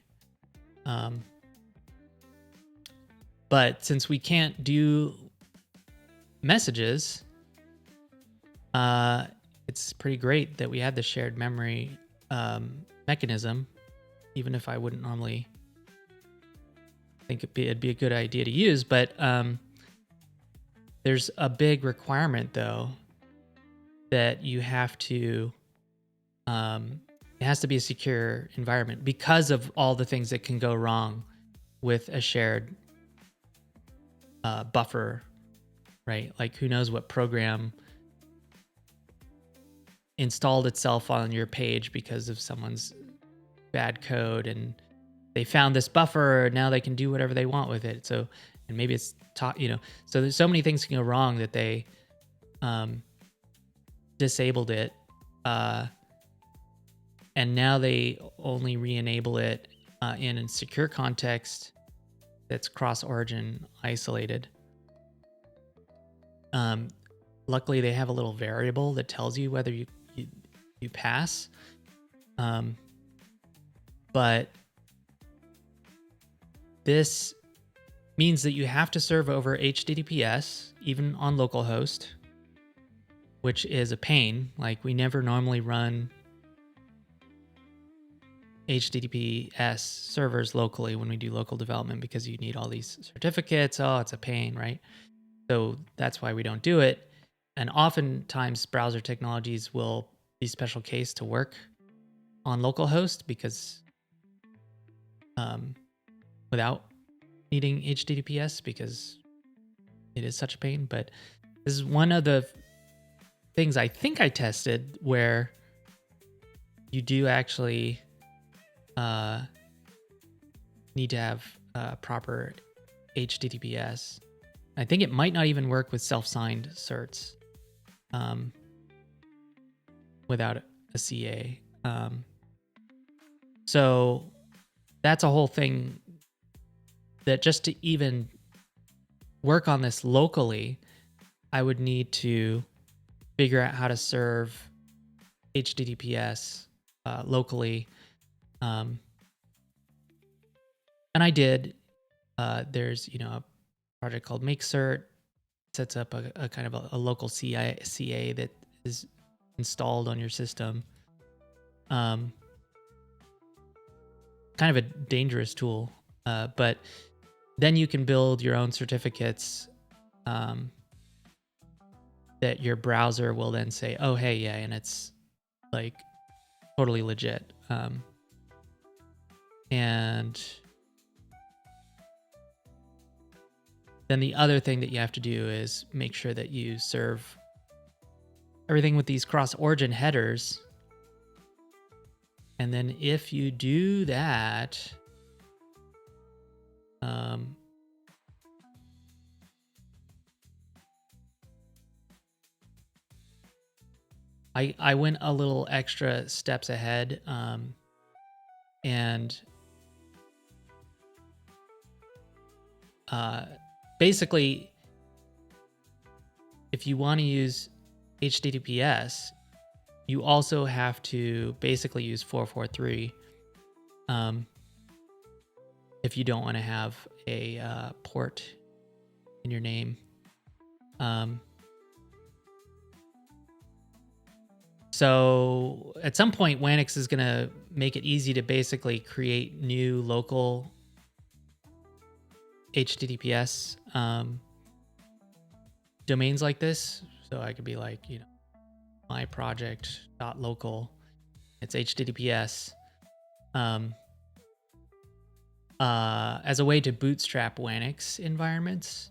But since we can't do messages, it's pretty great that we had the shared memory mechanism, even if I wouldn't normally think it'd be a good idea to use. But there's a big requirement, though, that you have to, it has to be a secure environment because of all the things that can go wrong with a shared buffer, right? Like, who knows what program installed itself on your page because of someone's bad code, and they found this buffer, now they can do whatever they want with it. So, and maybe it's so there's so many things can go wrong that they disabled it, and now they only re-enable it in a secure context that's cross-origin isolated. Luckily, they have a little variable that tells you whether you pass. But this means that you have to serve over HTTPS, even on localhost, which is a pain. Like, we never normally run HTTPS servers locally when we do local development because you need all these certificates. Oh, it's a pain, right? So that's why we don't do it. And oftentimes browser technologies will be special case to work on localhost because without needing HTTPS, because it is such a pain. But this is one of the things I think I tested where you do actually need to have proper HTTPS. I think it might not even work with self-signed certs without a CA. So that's a whole thing that just to even work on this locally, I would need to figure out how to serve HTTPS locally. And I did. There's, a project called MakeCert, sets up a kind of a local CA that is installed on your system. Kind of a dangerous tool, but then you can build your own certificates that your browser will then say, oh, hey, yeah, and it's like totally legit. And then the other thing that you have to do is make sure that you serve everything with these cross-origin headers. And then if you do that, I went a little extra steps ahead, and basically, if you want to use HTTPS, you also have to basically use 443 if you don't want to have a port in your name. So at some point, Wanix is going to make it easy to basically create new local HTTPS domains like this. So I could be like, my project.local. It's HTTPS. As a way to bootstrap Wanix environments.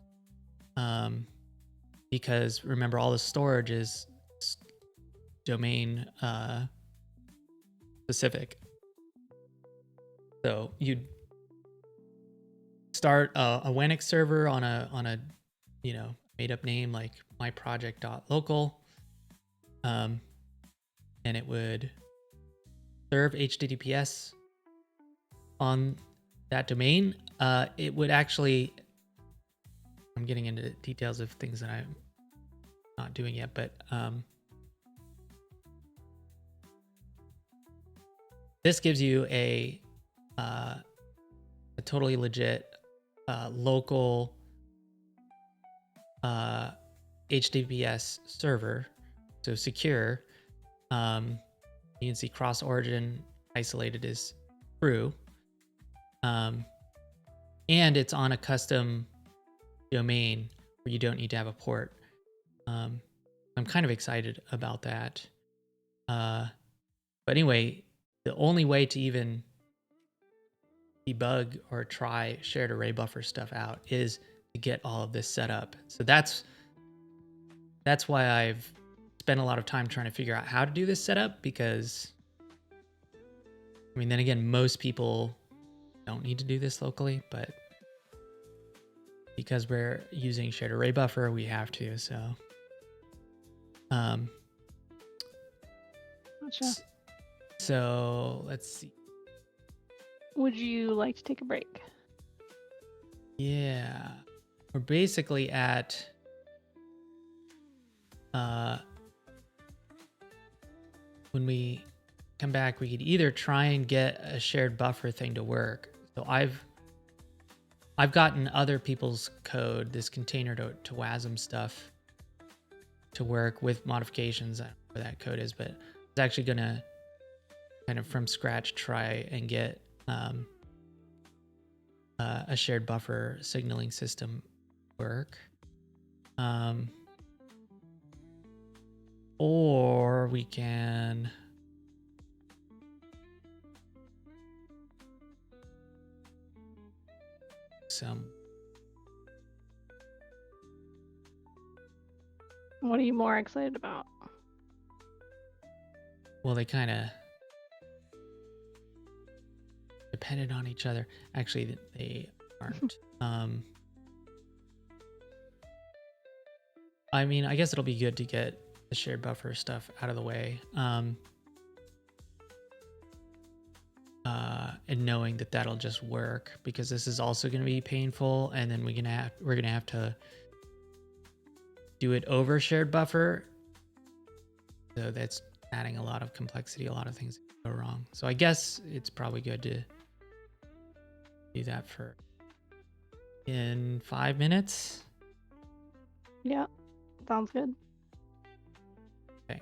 Because remember, all the storage is domain specific. So you'd start a Wanix server on a made up name like myproject.local, and it would serve HTTPS on that domain. It would actually, I'm getting into details of things that I'm not doing yet, but this gives you a totally legit local HTTPS server, so secure. You can see cross-origin isolated is true, and it's on a custom domain where you don't need to have a port. I'm kind of excited about that. But anyway, the only way to even debug or try shared array buffer stuff out is to get all of this set up. So that's why I've spent a lot of time trying to figure out how to do this setup, because I mean, then again, most people don't need to do this locally, but because we're using shared array buffer, we have to. So Gotcha. So let's see. Would you like to take a break? Yeah, we're basically at when we come back, we could either try and get a shared buffer thing to work. So I've gotten other people's code, this container to WASM stuff, to work with modifications. I don't know where that code is, but I was actually gonna kind of from scratch try and get a shared buffer signaling system work. Um, or we can some. What are you more excited about? Well, they kind of depended on each other. Actually, they aren't. I mean, I guess it'll be good to get the shared buffer stuff out of the way. And knowing that that'll just work, because this is also going to be painful, and then we're gonna have to do it over shared buffer. So that's adding a lot of complexity, a lot of things go wrong. So I guess it's probably good to do that in 5 minutes. Yeah, sounds good. Okay.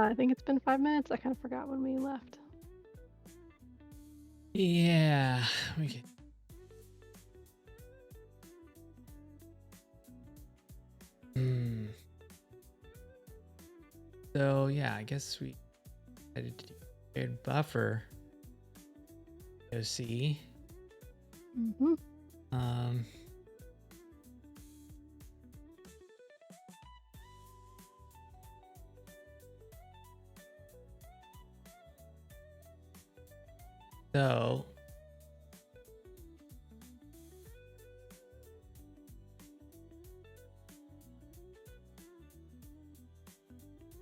I think it's been 5 minutes. I kind of forgot when we left. Yeah, we can. So yeah, I guess we decided to do shared buffer OC. Mm-hmm. So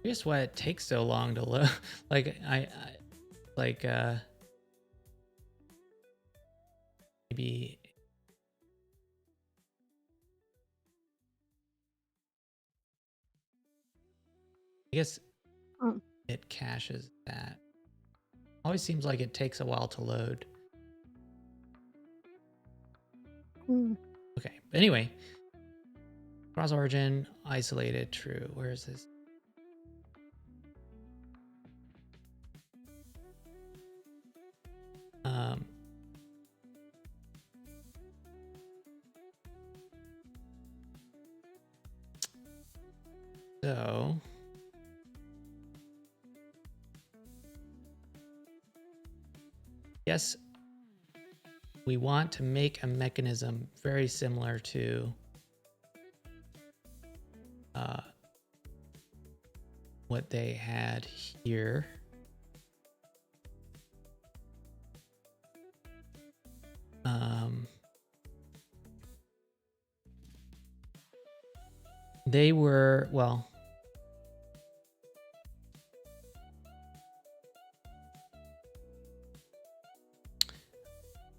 here's why it takes so long to load. Like I like maybe I guess it caches that. Always seems like it takes a while to load. Okay, but anyway, cross origin isolated true. Where is this? So yes, we want to make a mechanism very similar to what they had here. They were, well,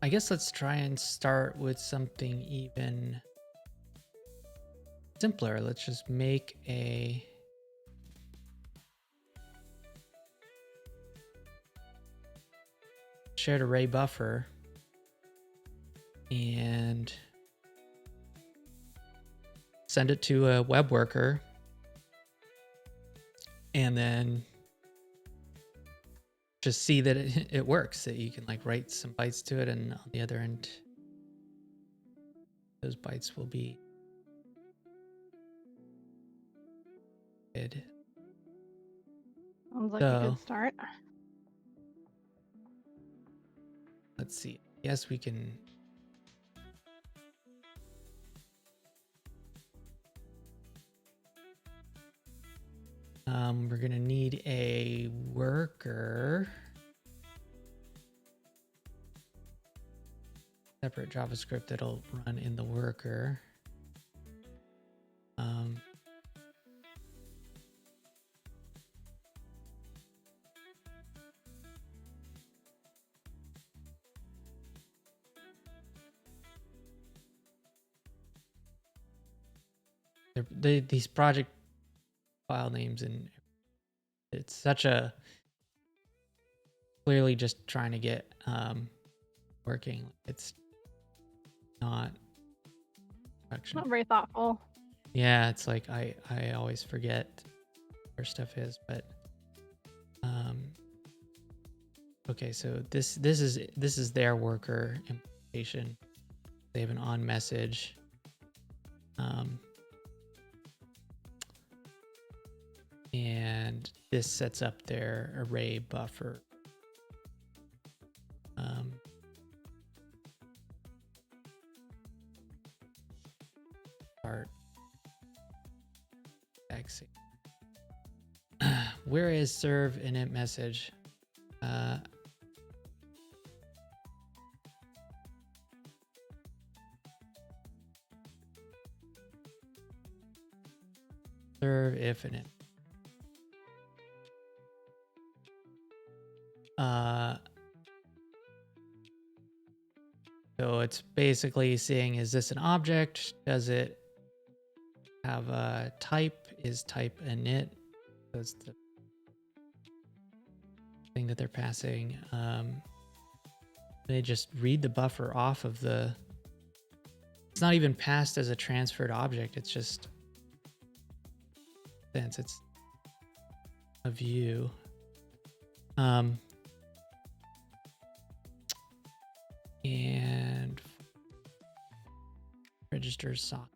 I guess let's try and start with something even simpler. Let's just make a shared array buffer and send it to a web worker, and then just see that it works, that you can like write some bytes to it, and on the other end those bytes will be good. Sounds like a good start. Let's see. Yes, we can. We're gonna need a worker. Separate JavaScript that'll run in the worker. These project file names, and it's such a clearly just trying to get working. It's not production. Not very thoughtful. Yeah, it's like I always forget where stuff is, but okay, so this is their worker implementation. They have an on message. And this sets up their array buffer. Start. Exit. Where is serve init message? Serve if init. So it's basically saying, is this an object? Does it have a type? Is type init? That's the thing that they're passing. They just read the buffer off of the. It's not even passed as a transferred object. It's just since it's a view. And register socket.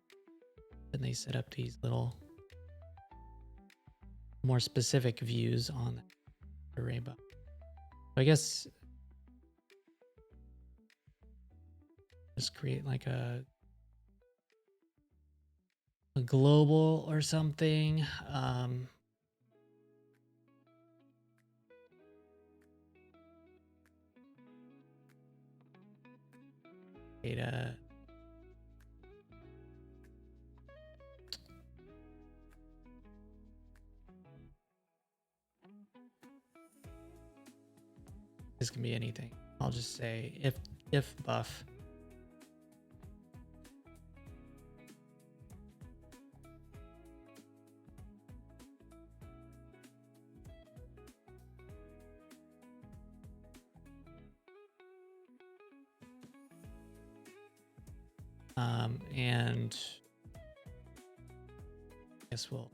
And they set up these little more specific views on the rainbow. So I guess just create like a global or something. Data. This can be anything. I'll just say if buff. And I guess we'll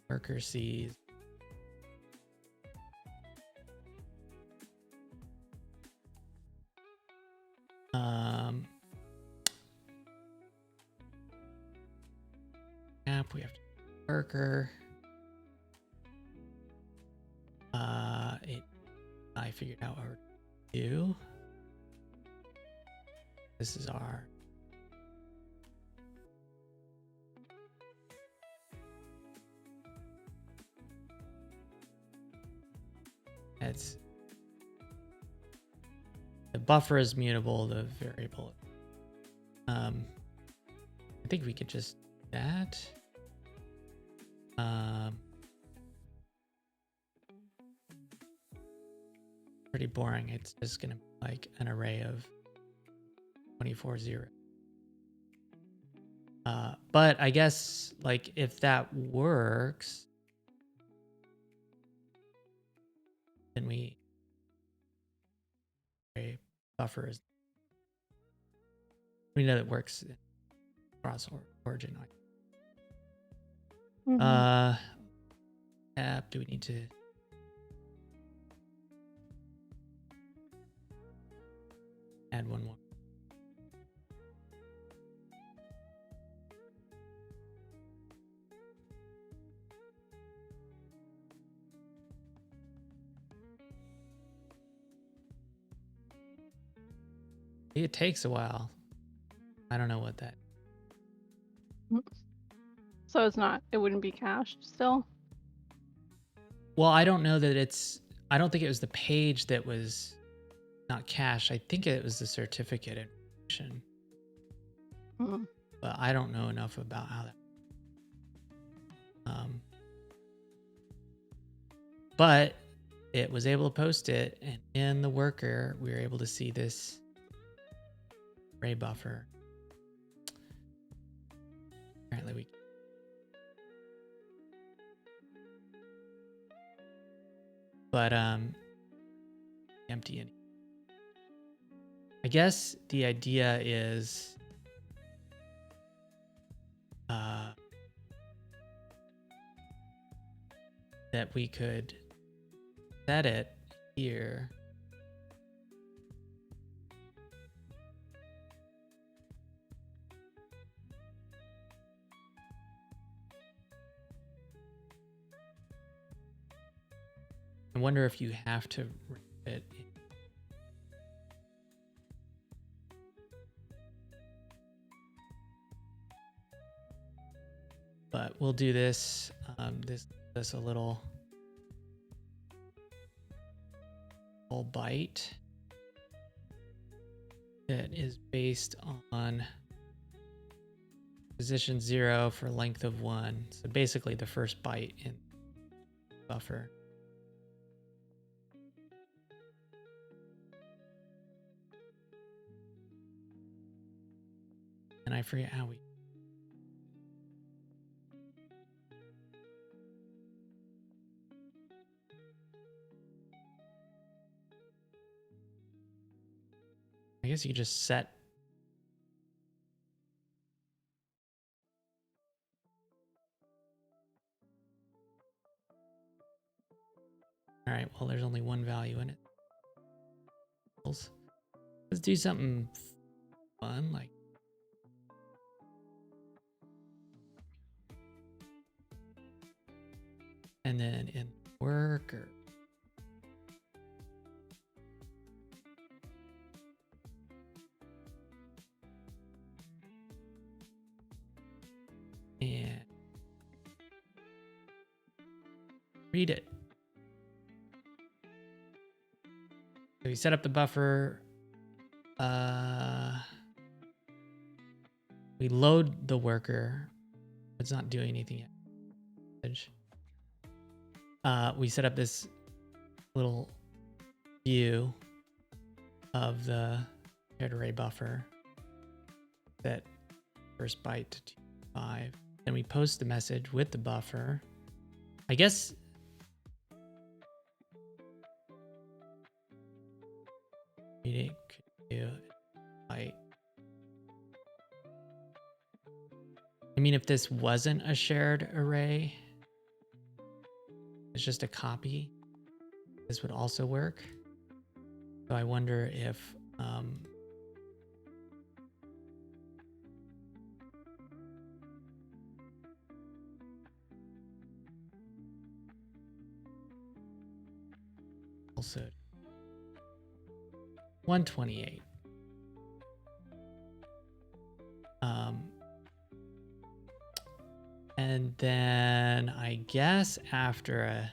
worker sees app, we have to worker. I figured out what we're gonna do. This is our the buffer is mutable, the variable. I think we could just do that. Pretty boring. It's just gonna be like an array of 24 zeros. But I guess like if that works, then we buffers. We know that works across origin. App. Do we need to? Add one more. It takes a while. I don't know what that. So it's not. It wouldn't be cached still. Well, I don't know that it's. I don't think it was the page that was not cached. I think it was the certificate information. But I don't know enough about how that. But it was able to post it, and in the worker, we were able to see this array buffer. Apparently, we. But empty. I guess the idea is that we could set it here. I wonder if you have to wrap it in. But we'll do this. This a little byte that is based on position 0 for length of 1. So basically the first byte in buffer. And I forget how we. I guess you just set. All right, well, there's only one value in it. Let's do something fun, like and then in worker. And read it. So we set up the buffer. We load the worker. It's not doing anything yet. We set up this little view of the shared array buffer that first byte to 255. Then we post the message with the buffer. I guess reading could do byte. I mean, if this wasn't a shared array, it's just a copy, this would also work. So I wonder if also 128. And then I guess after a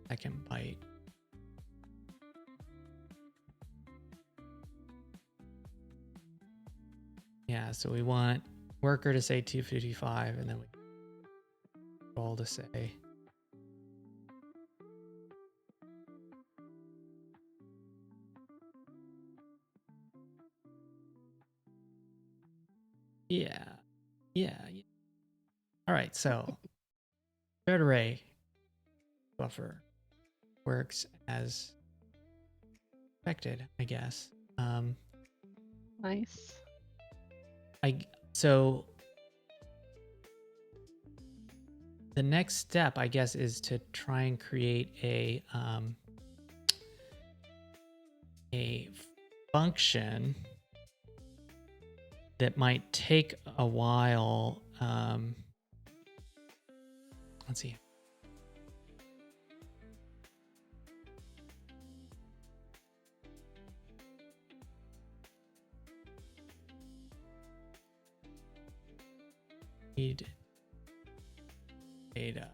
second byte, yeah, so we want worker to say 255, and then we control to say yeah. All right, so shared array buffer works as expected, I guess. Nice. So the next step, I guess, is to try and create a function that might take a while. Let's see. Need data.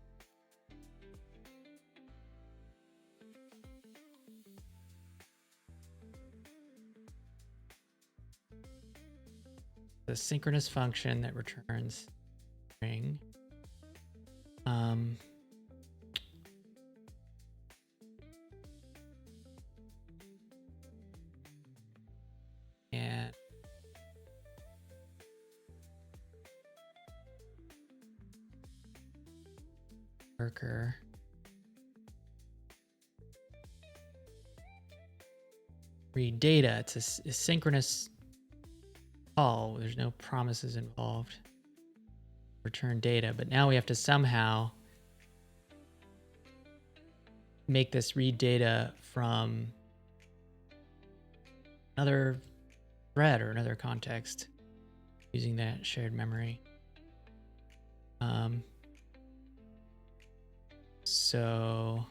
The synchronous function that returns string. And worker read data. It's a synchronous call. There's no promises involved. Return data, but now we have to somehow make this read data from another thread or another context using that shared memory. So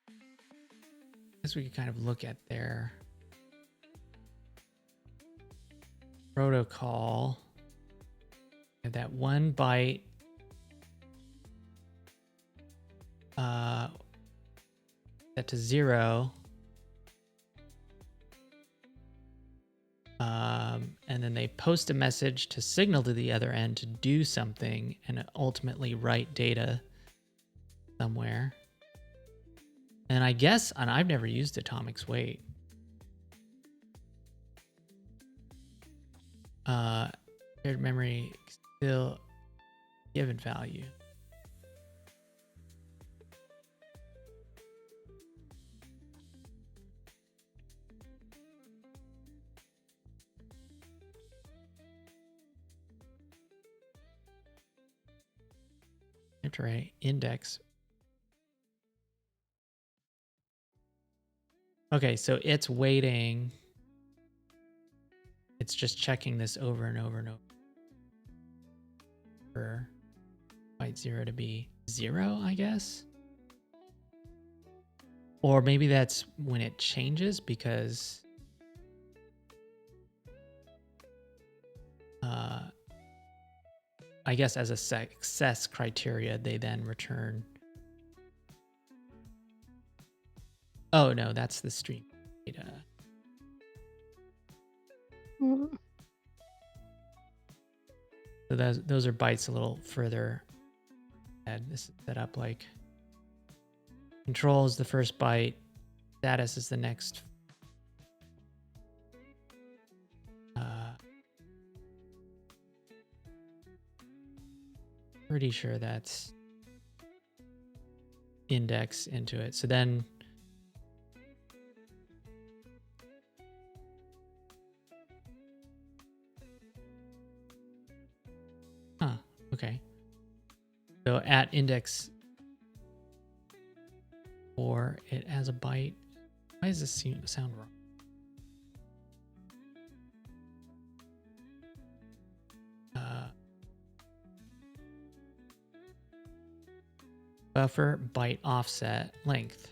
I guess we could kind of look at their protocol. And that 1 byte set to 0. And then they post a message to signal to the other end to do something and ultimately write data somewhere. And I guess, and I've never used Atomic's weight. Shared memory still given value. count array index. Okay, so it's waiting. It's just checking this over and over and over for byte 0 to be 0, I guess. Or maybe that's when it changes, because I guess as a success criteria, they then return. Oh no, that's the stream data. Mm. So those are bytes a little further ahead. This is set up like control is the first byte, status is the next. Pretty sure that's index into it. So then okay. So at index 4, it has a byte. Why does this sound wrong? Buffer byte offset length.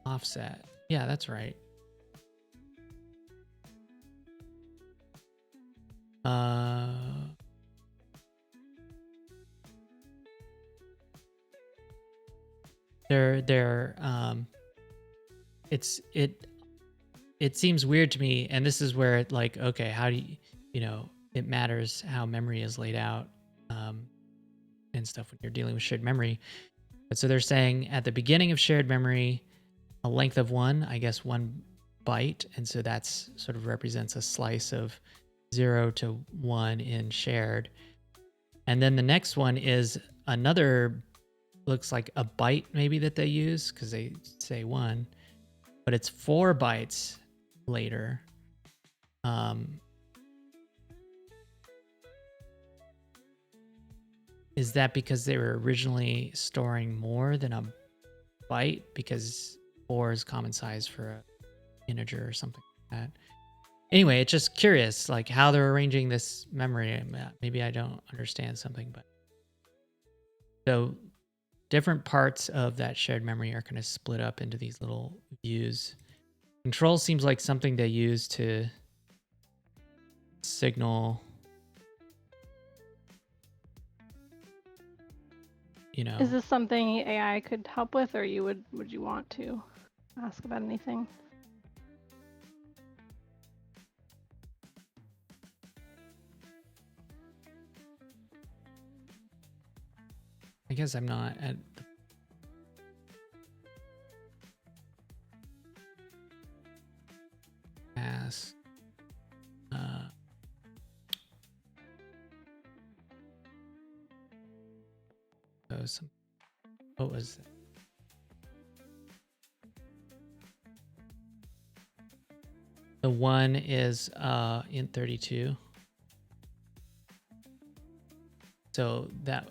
Offset. Yeah, that's right. It seems weird to me, and this is where it like, okay, how do you it matters how memory is laid out and stuff when you're dealing with shared memory. But so they're saying at the beginning of shared memory, a length of 1, I guess 1 byte, and so that's sort of represents a slice of 0 to 1 in shared. And then the next one is another, looks like a byte maybe that they use, because they say 1, but it's 4 bytes later. Is that because they were originally storing more than a byte, because 4 is common size for an integer or something like that? Anyway, it's just curious, like how they're arranging this memory. Maybe I don't understand something, but so different parts of that shared memory are kind of split up into these little views. Control seems like something they use to signal, Is this something AI could help with, or would you want to ask about anything? I guess I'm not at the ask. What was that? The 1 is in 32. So that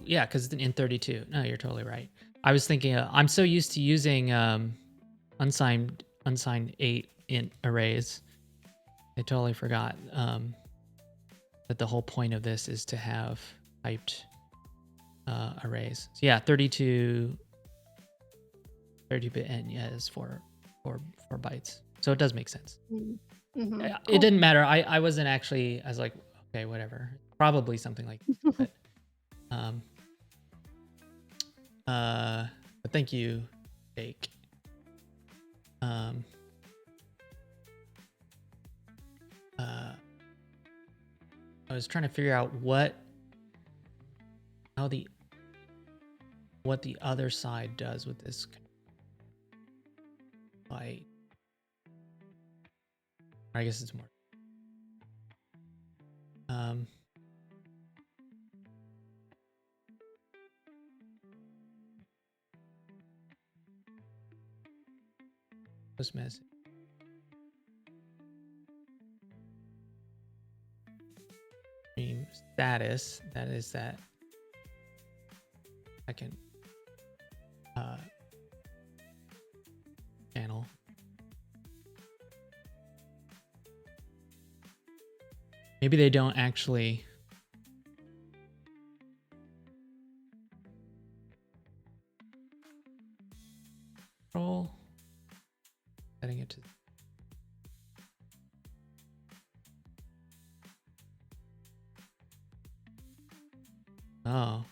yeah, because in 32. No, you're totally right. I was thinking I'm so used to using unsigned 8 int arrays. I totally forgot that the whole point of this is to have typed arrays. So yeah, 32 bit and yeah, is 4 bytes. So it does make sense. Mm-hmm. It Cool. didn't matter. I wasn't actually. I was like, okay, whatever. Probably something like this, but but thank you, Jake. I was trying to figure out what the other side does with this byte. I guess it's more. Post message. stream status. That is that second channel. Maybe they don't actually control. Setting it to oh.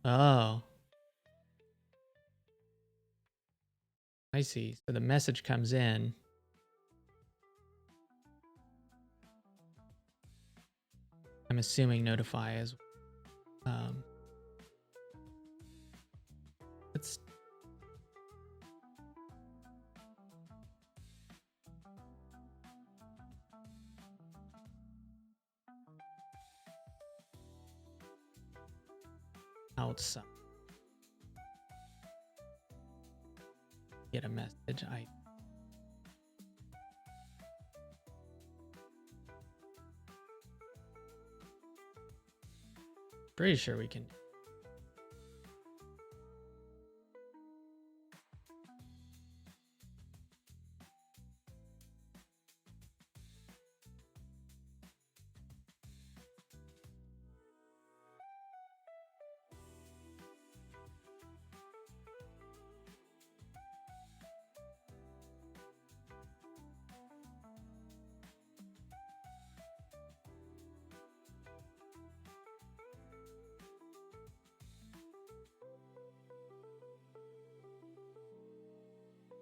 Oh. I see. So the message comes in. I'm assuming notify as let's outside. Get a message. Pretty sure we can.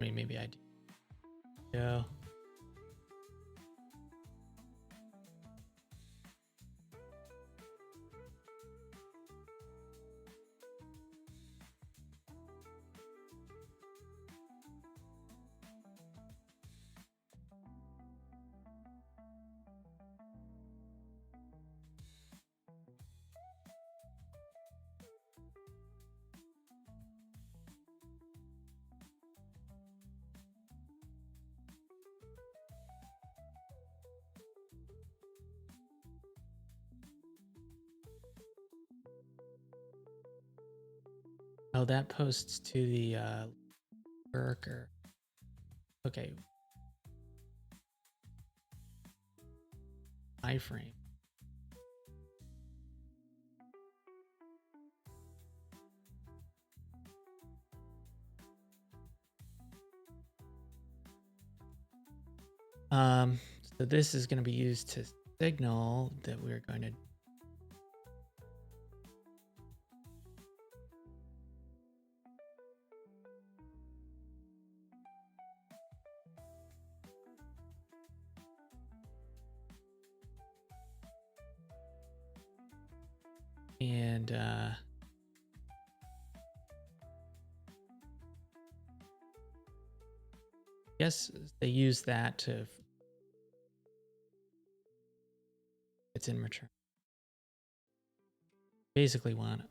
I mean, maybe I do. Yeah. Oh, that posts to the worker. Okay. iframe. So this is going to be used to signal that we're going to and yes, they use that to it's in return. Basically want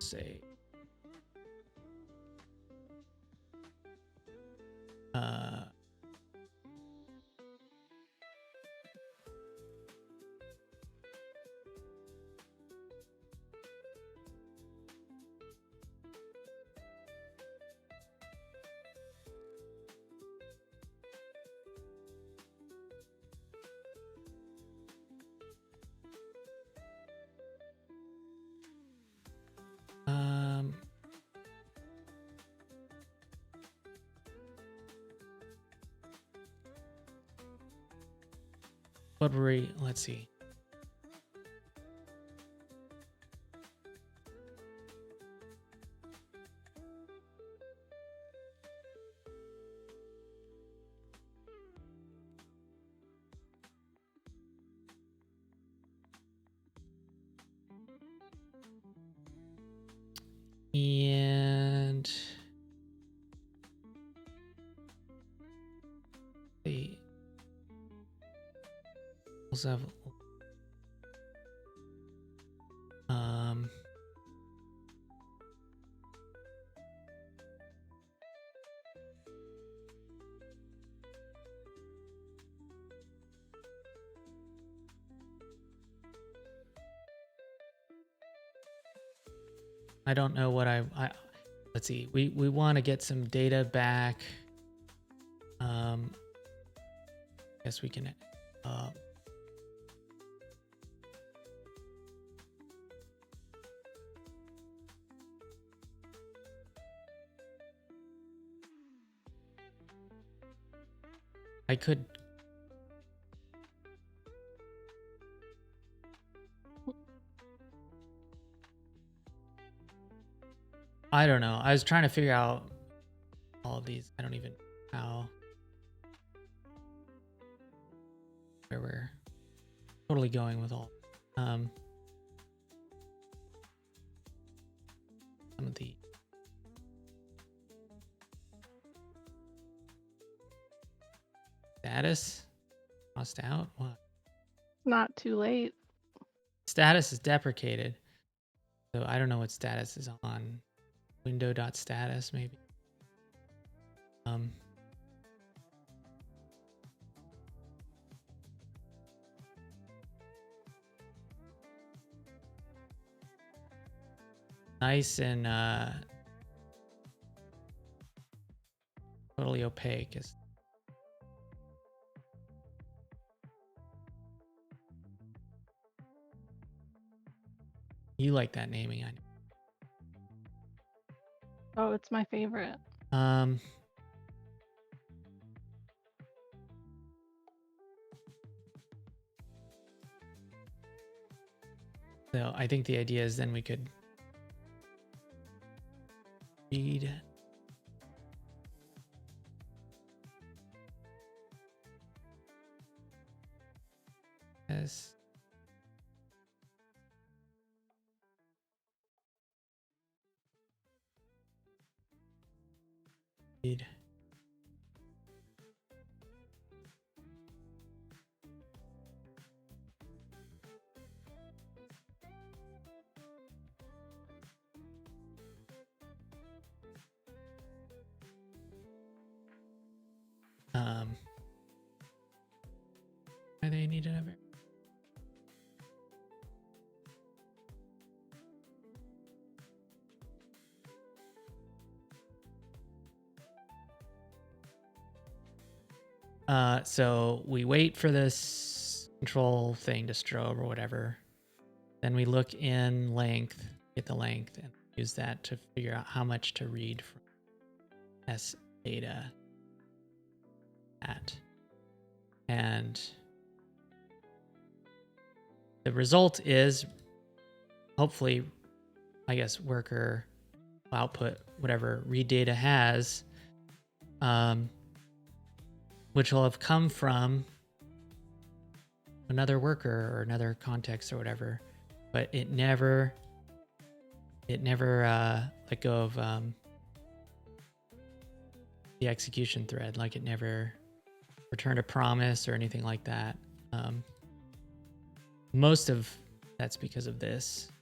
to say what were we, let's see. And the also have I don't know what let's see. We want to get some data back. Guess we can. I could. I don't know. I was trying to figure out all of these. I don't even know how. Where we're totally going with all. Some of the status crossed out. What? Not too late. Status is deprecated. So I don't know what status is on. Window.status maybe. Nice and totally opaque. You like that naming, I know. Oh, it's my favorite. So I think the idea is then we could read as read why they need it ever. So we wait for this control thing to strobe or whatever. Then we look in length, get the length, and use that to figure out how much to read from S data at. And the result is hopefully, I guess, worker output, whatever read data has, which will have come from another worker or another context or whatever, but it never let go of the execution thread. Like it never returned a promise or anything like that. Most of that's because of this.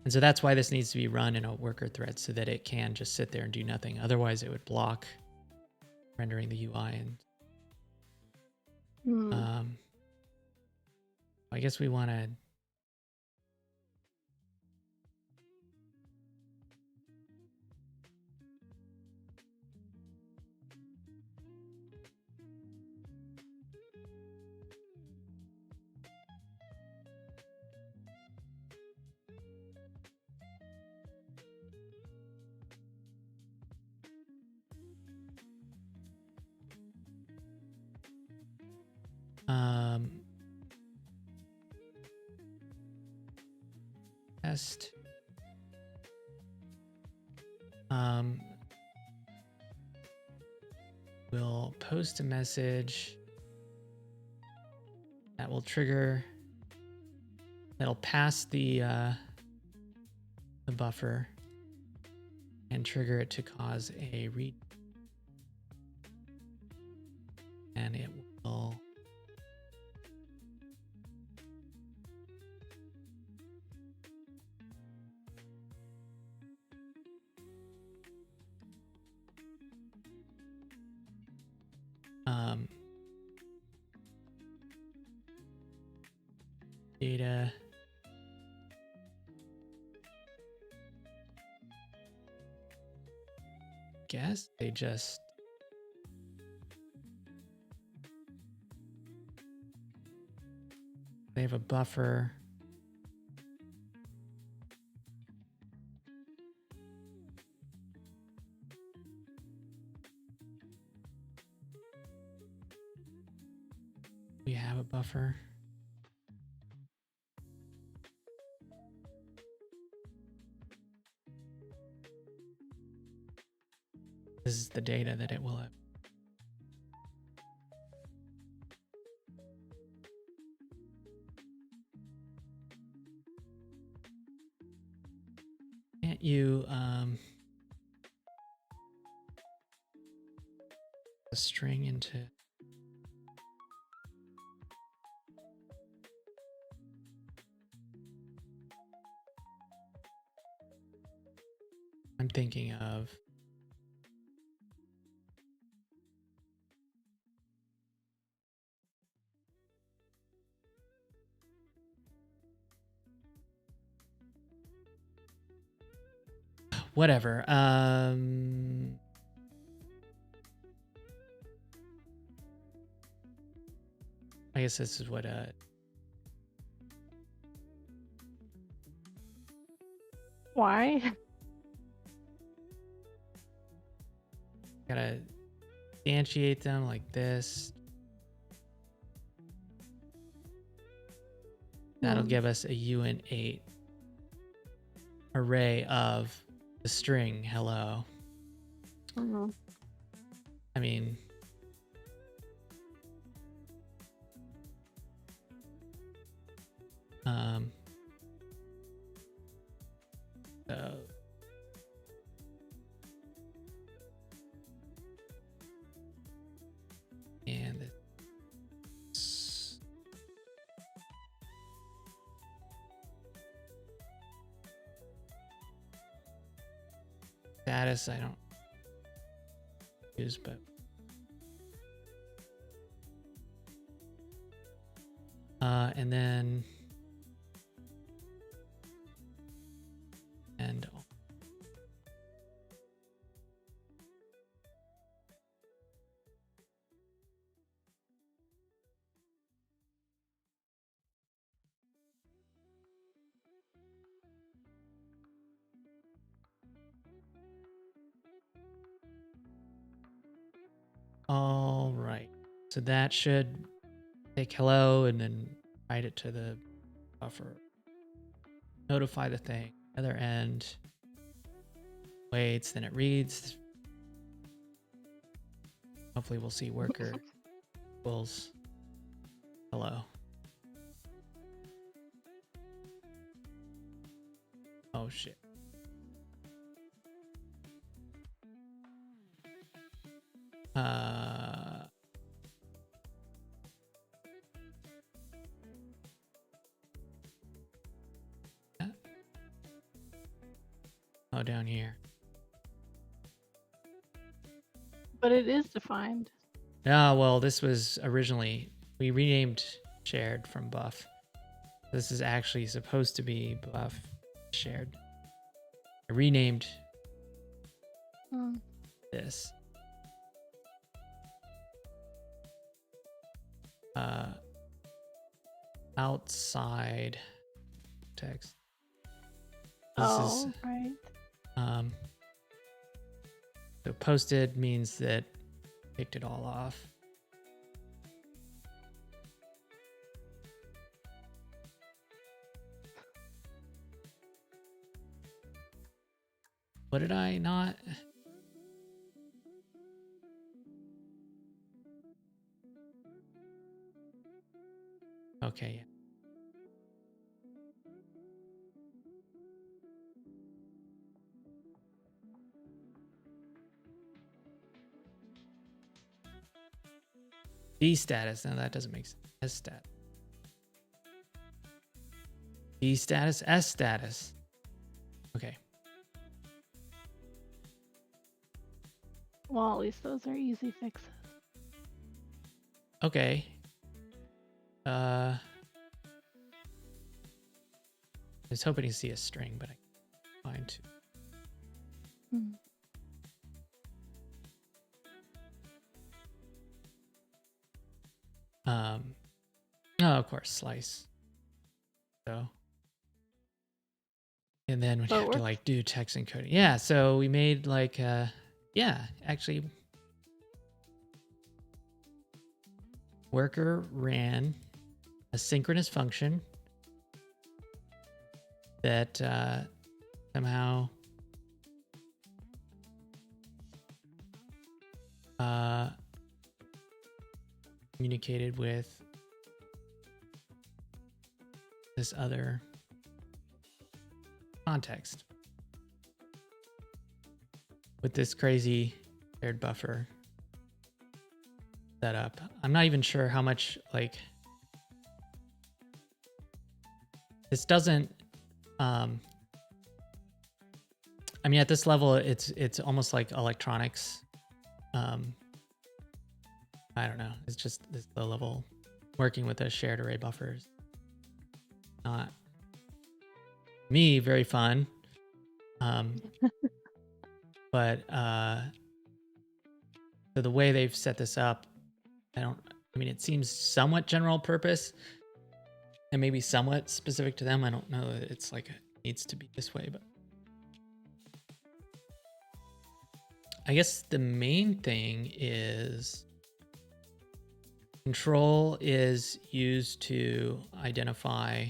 And so that's why this needs to be run in a worker thread so that it can just sit there and do nothing. Otherwise it would block rendering the UI. And I guess we want to test we'll post a message that will trigger, that'll pass the buffer and trigger it to cause a read, and it will data guess they just they have a buffer. We have a buffer. This is the data that it will have. Can't you a string into I'm thinking of whatever. I guess this is what Why? gotta instantiate them like this. That'll give us a uint8 array of the string hello. I mean, so and this status I don't use, but and then and all right. So that should take hello and then write it to the buffer. Notify the thing. Other end waits, then it reads. Hopefully we'll see worker equals hello. Oh shit. Oh, down here. But it is defined. Ah, well, this was originally, we renamed shared from buff. This is actually supposed to be buff shared. I renamed this. Outside text. This is, right. So posted means that picked it all off. What did I not? Okay. D status. No, that doesn't make sense. S status. D status. S status. Okay. Well, at least those are easy fixes. Okay. I was hoping to see a string, but I can't find two. Um, oh, of course, slice. So, and then we So it have to works. like do text encoding. Yeah. So we made like, yeah, actually, worker ran a synchronous function that somehow communicated with this other context with this crazy shared buffer setup. I'm not even sure how much like this doesn't I mean, at this level it's almost like electronics. I don't know. It's just this low level working with a shared array buffers. Not me very fun. But so the way they've set this up, I mean, it seems somewhat general purpose and maybe somewhat specific to them. I don't know that it's like it needs to be this way, but I guess the main thing is control is used to identify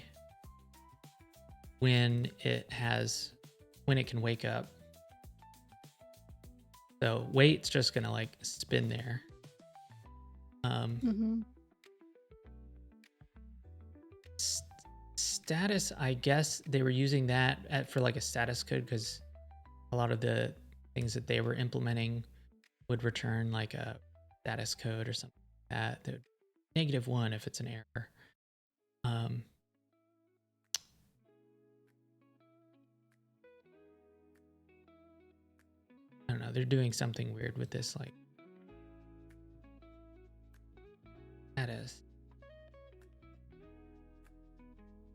when it can wake up. So wait's just gonna like spin there. Status, I guess they were using that for like a status code because a lot of the things that they were implementing would return like a status code or something like that. -1 if it's an error. I don't know. They're doing something weird with this, like status.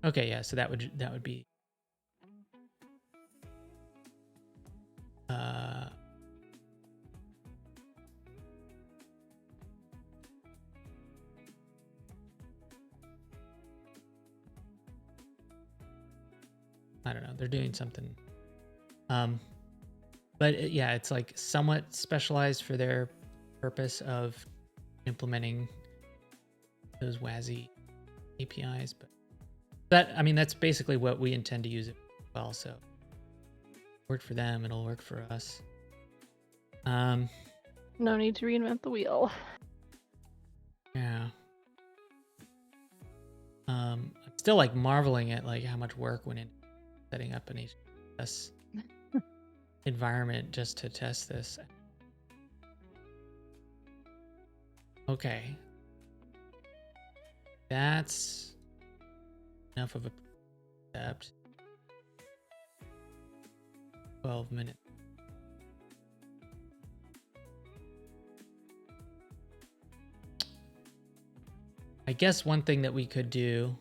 Okay, yeah. So that would be. I don't know. They're doing something. But yeah, it's like somewhat specialized for their purpose of implementing those WASI APIs. But I mean, that's basically what we intend to use it for as well. So work for them, it'll work for us. No need to reinvent the wheel. Yeah. I'm still like marveling at like how much work went into setting up an HTTPS environment just to test this. Okay. That's enough of a concept. 12 minutes. I guess one thing that we could do,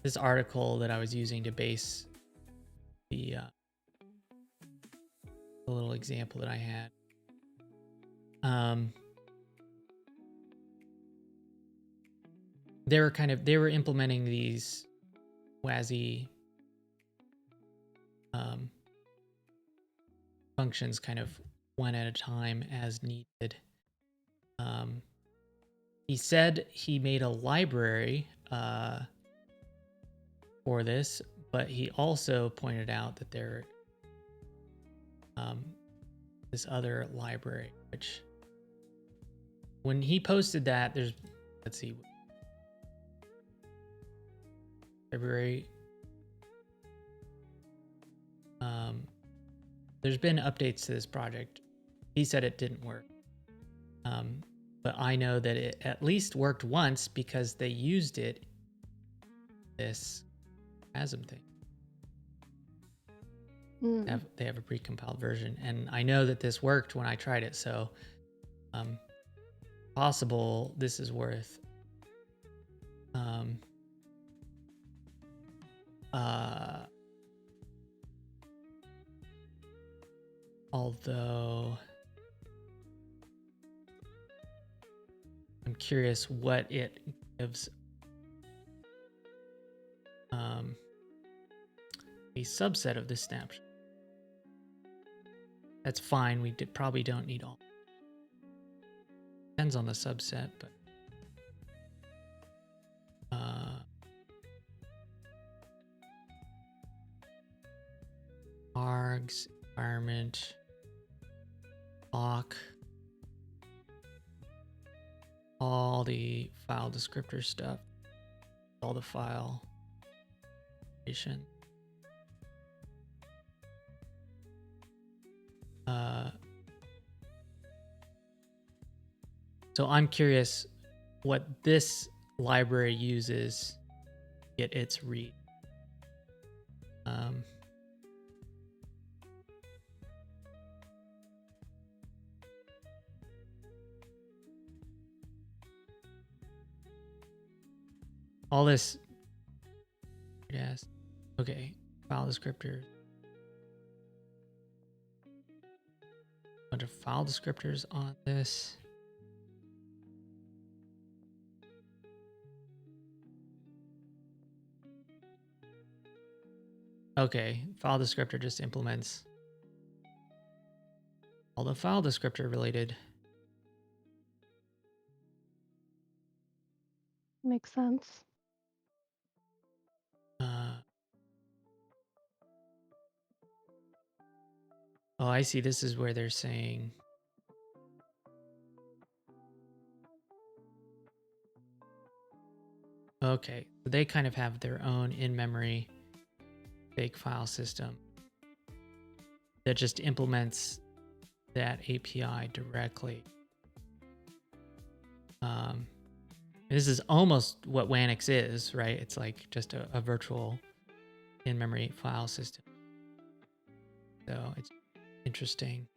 this article that I was using to base the little example that I had. They were implementing these WASI functions kind of one at a time as needed. He said he made a library for this, but he also pointed out that there this other library, which when he posted that, let's see, February. There's been updates to this project. He said it didn't work. But I know that it at least worked once because they used it, this ASM thing. They have a pre-compiled version, and I know that this worked when I tried it, so possible this is worth although I'm curious what it gives a subset of this snapshot. That's fine. We probably don't need all. Depends on the subset, but args, environment, lock, all the file descriptor stuff, all the file information. So I'm curious what this library uses to get its read. All this, yes, okay, file descriptors. Bunch of file descriptors on this. Okay, file descriptor just implements all the file descriptor related. Makes sense. Oh, I see. This is where they're saying okay, so they kind of have their own in-memory fake file system that just implements that API directly. This is almost what Wanix is, right? It's like just a virtual in-memory file system. So it's interesting.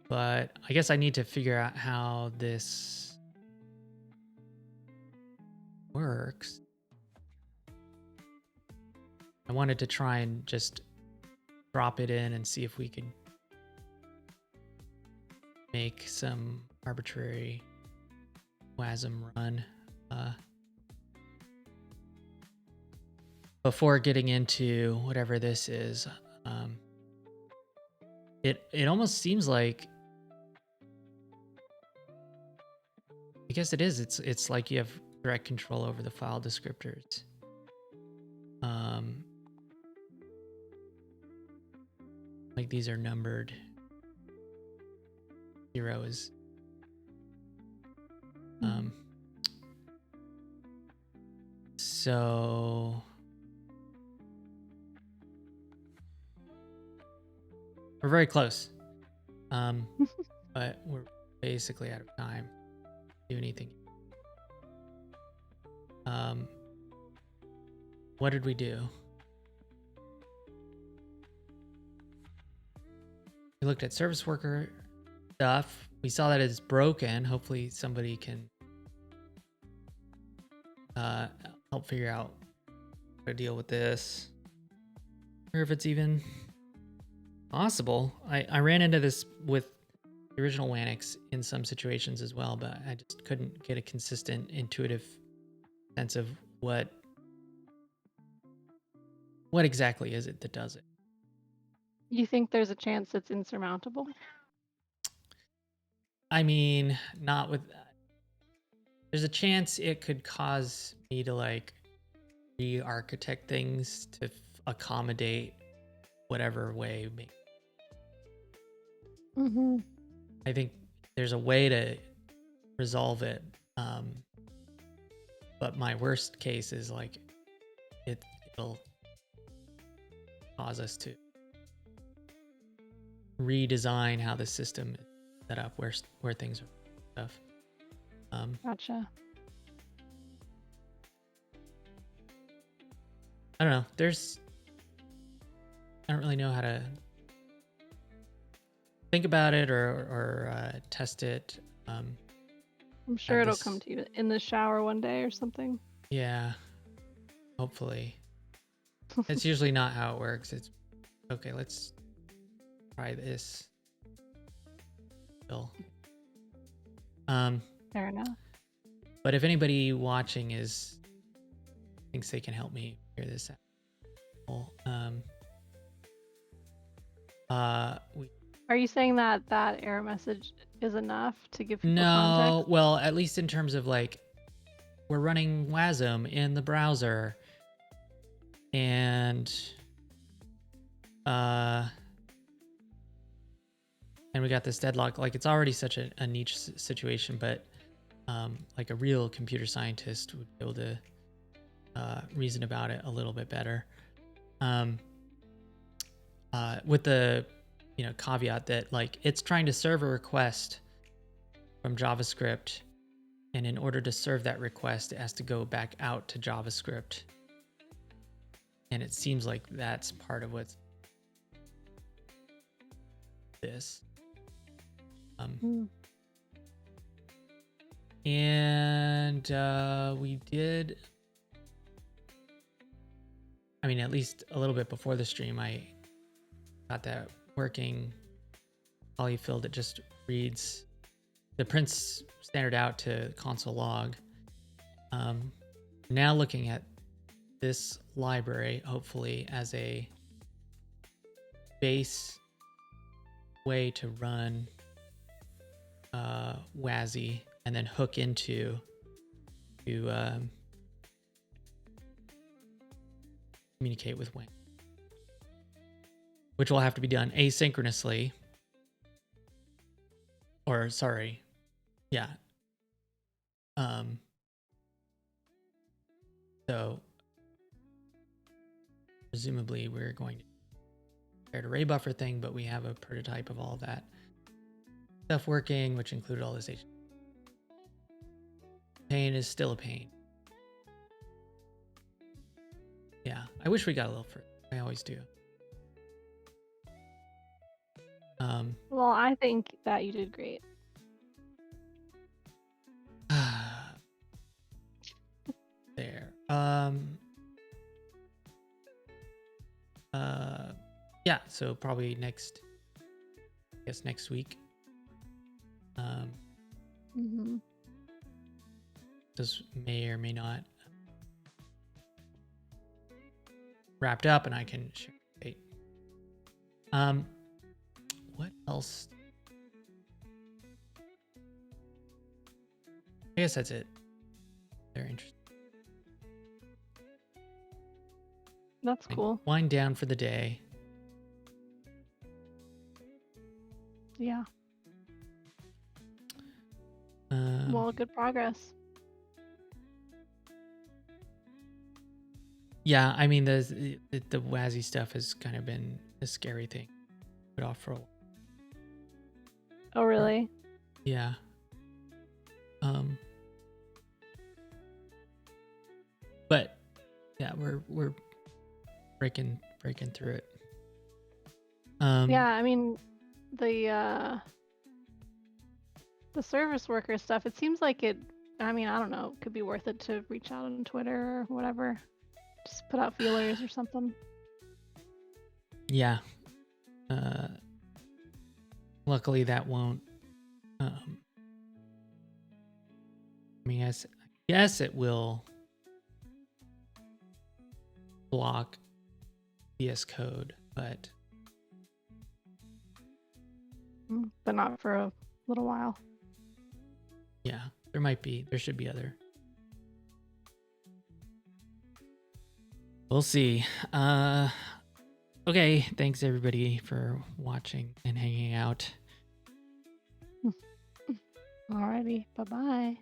But I guess I need to figure out how this works. I wanted to try and just drop it in and see if we could make some arbitrary WASM run before getting into whatever this is. It almost seems like, I guess it is. It's like you have direct control over the file descriptors. Like these are numbered. 0 is so we're very close. But we're basically out of time to do anything. What did we do? We looked at service worker stuff. We saw that it's broken. Hopefully somebody can help figure out how to deal with this, or if it's even possible. I ran into this with the original Wanix in some situations as well, but I just couldn't get a consistent, intuitive sense of what exactly is it that does it. You think there's a chance it's insurmountable? I mean, not with. There's a chance it could cause me to like re-architect things to accommodate whatever way. I think there's a way to resolve it, but my worst case is like it'll cause us to redesign how the system is set up, where things are stuff. Gotcha. I don't know. I don't really know how to think about it or test it. I'm sure it'll come to you in the shower one day or something. Yeah, hopefully. It's usually not how it works. It's okay. Let's try this. Fair enough. But if anybody watching thinks they can help me figure this out, we Are you saying that that error message is enough to give people no, context? well, at least in terms of like we're running WASM in the browser, and we got this deadlock. Like it's already such a niche situation, but like a real computer scientist would be able to reason about it a little bit better. With the caveat that like it's trying to serve a request from JavaScript, and in order to serve that request, it has to go back out to JavaScript. And it seems like that's part of what's this. And we did, I mean, at least a little bit before the stream, I got that working polyfill that just reads the prints standard out to console log. Now looking at this library, hopefully as a base way to run WASI and then hook into to communicate with Wanix, which will have to be done asynchronously. Or sorry, yeah. So presumably we're going to create a array buffer thing, but we have a prototype of all that stuff working, which included all this HTML. Pain is still a pain. Yeah, I wish we got a little further. I always do. Well, I think that you did great. There. Yeah, so probably next week. This may or may not wrapped up, and I can share the date. What else? I guess that's it. Very interesting. That's cool. Wind down for the day. Yeah. Well, good progress. Yeah, I mean the WASI stuff has kind of been a scary thing. Put off for a while. Oh, really? Yeah. But yeah, we're breaking through it. Yeah, I mean the service worker stuff, it seems like it, I mean, I don't know, it could be worth it to reach out on Twitter or whatever. Just put out feelers or something. Yeah. Luckily that won't I mean, I guess it will block VS Code, but not for a little while. Yeah, there should be other. We'll see. Okay, thanks everybody for watching and hanging out. Alrighty, bye-bye.